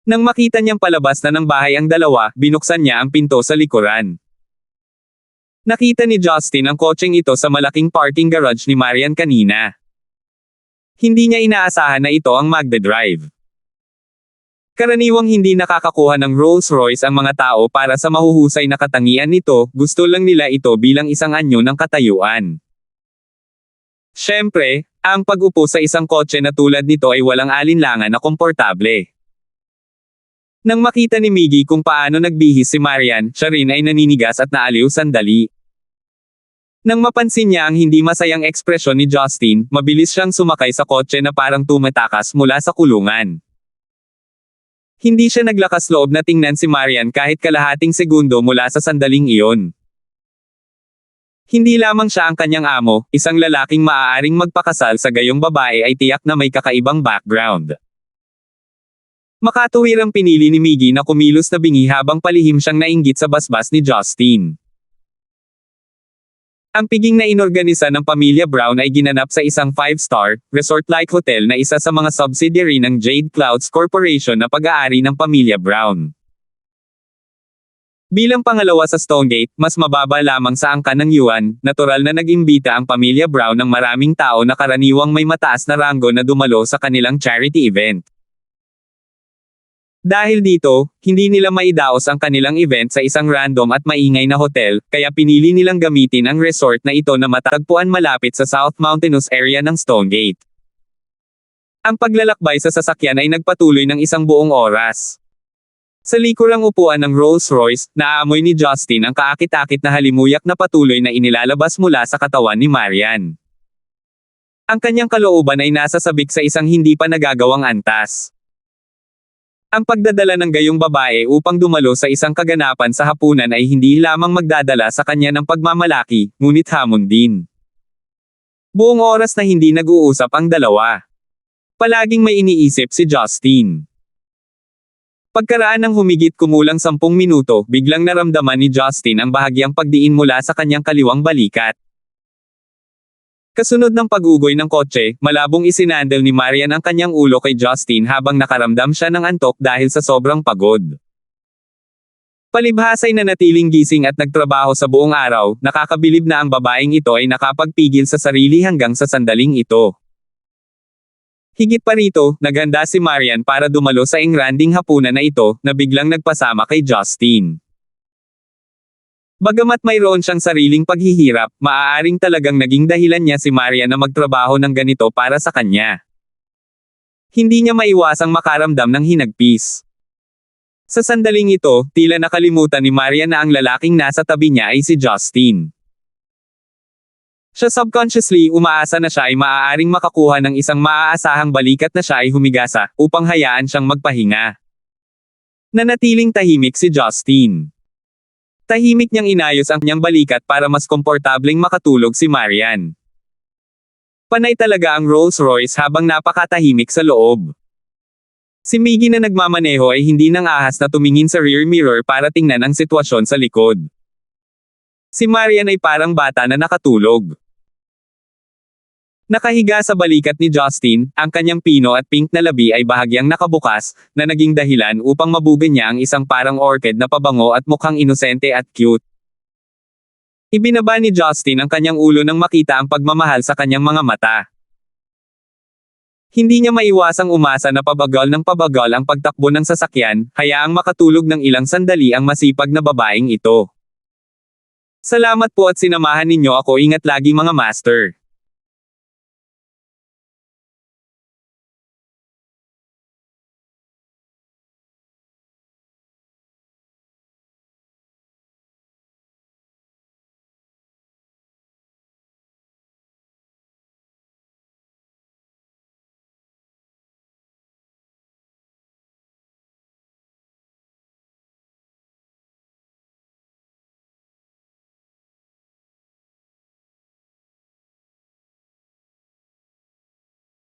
Nang makita niyang palabas na ng bahay ang dalawa, binuksan niya ang pinto sa likuran. Nakita ni Justin ang kotseng ito sa malaking parking garage ni Marian kanina. Hindi niya inaasahan na ito ang magdadrive. Karaniwang hindi nakakakuha ng Rolls-Royce ang mga tao para sa mahuhusay na katangian nito, gusto lang nila ito bilang isang anyo ng katayuan. Siyempre, ang pag-upo sa isang kotse na tulad nito ay walang alinlangan na komportable. Nang makita ni Miggy kung paano nagbihis si Marian, siya rin ay naninigas at naaliw sandali. Nang mapansin niya ang hindi masayang ekspresyon ni Justin, mabilis siyang sumakay sa kotse na parang tumatakas mula sa kulungan. Hindi siya naglakas loob na tingnan si Marian kahit kalahating segundo mula sa sandaling iyon. Hindi lamang siya ang kanyang amo, isang lalaking maaaring magpakasal sa gayong babae ay tiyak na may kakaibang background. Makatuwirang pinili ni Miggy na kumilos na bingi habang palihim siyang nainggit sa basbas ni Justin. Ang piging na inorganisa ng pamilya Brown ay ginanap sa isang 5-star, resort-like hotel na isa sa mga subsidiary ng Jade Clouds Corporation na pag-aari ng pamilya Brown. Bilang pangalawa sa Stonegate, mas mababa lamang sa angka ng yuan, natural na nag-imbita ang pamilya Brown ng maraming tao na karaniwang may mataas na ranggo na dumalo sa kanilang charity event. Dahil dito, hindi nila maidaos ang kanilang event sa isang random at maingay na hotel, kaya pinili nilang gamitin ang resort na ito na matagpuan malapit sa South Mountainous area ng Stonegate. Ang paglalakbay sa sasakyan ay nagpatuloy ng isang buong oras. Sa likurang upuan ng Rolls-Royce, naaamoy ni Justin ang kaakit-akit na halimuyak na patuloy na inilalabas mula sa katawan ni Marian. Ang kanyang kalooban ay nasa sabik sa isang hindi pa nagagawang antas. Ang pagdadala ng gayong babae upang dumalo sa isang kaganapan sa hapunan ay hindi lamang magdadala sa kanya ng pagmamalaki, ngunit hamon din. Buong oras na hindi nag-uusap ang dalawa. Palaging may iniisip si Justin. Pagkaraan ng humigit kumulang 10 minuto, biglang naramdaman ni Justin ang bahagyang pagdiin mula sa kanyang kaliwang balikat. Kasunod ng pag-ugoy ng kotse, malabong isinandal ni Marian ang kanyang ulo kay Justin habang nakaramdam siya ng antok dahil sa sobrang pagod. Palibhasay na natiling gising at nagtrabaho sa buong araw, nakakabilib na ang babaeng ito ay nakapagpigil sa sarili hanggang sa sandaling ito. Higit pa rito, naghanda si Marian para dumalo sa engranding hapunan na ito, na biglang nagpasama kay Justin. Bagamat mayroon siyang sariling paghihirap, maaaring talagang naging dahilan niya si Marian na magtrabaho ng ganito para sa kanya. Hindi niya maiwasang makaramdam ng hinagpis. Sa sandaling ito, tila nakalimutan ni Marian na ang lalaking nasa tabi niya ay si Justin. Siya subconsciously umaasa na siya ay maaaring makakuha ng isang maaasahang balikat na siya ay humigasa, upang hayaan siyang magpahinga. Nanatiling tahimik si Justin. Tahimik niyang inayos ang kanyang balikat para mas komportableng makatulog si Marian. Panay talaga ang Rolls-Royce habang napakatahimik sa loob. Si Miggy na nagmamaneho ay hindi nang ahas na tumingin sa rear mirror para tingnan ang sitwasyon sa likod. Si Marian ay parang bata na nakatulog. Nakahiga sa balikat ni Justin, ang kanyang pino at pink na labi ay bahagyang nakabukas, na naging dahilan upang mabugan niya ang isang parang orchid na pabango at mukhang inosente at cute. Ibinaba ni Justin ang kanyang ulo nang makita ang pagmamahal sa kanyang mga mata. Hindi niya maiwasang umasa na pabagal ng pabagal ang pagtakbo ng sasakyan, hayaang makatulog ng ilang sandali ang masipag na babaeng ito. Salamat po at sinamahan ninyo ako, ingat lagi mga master.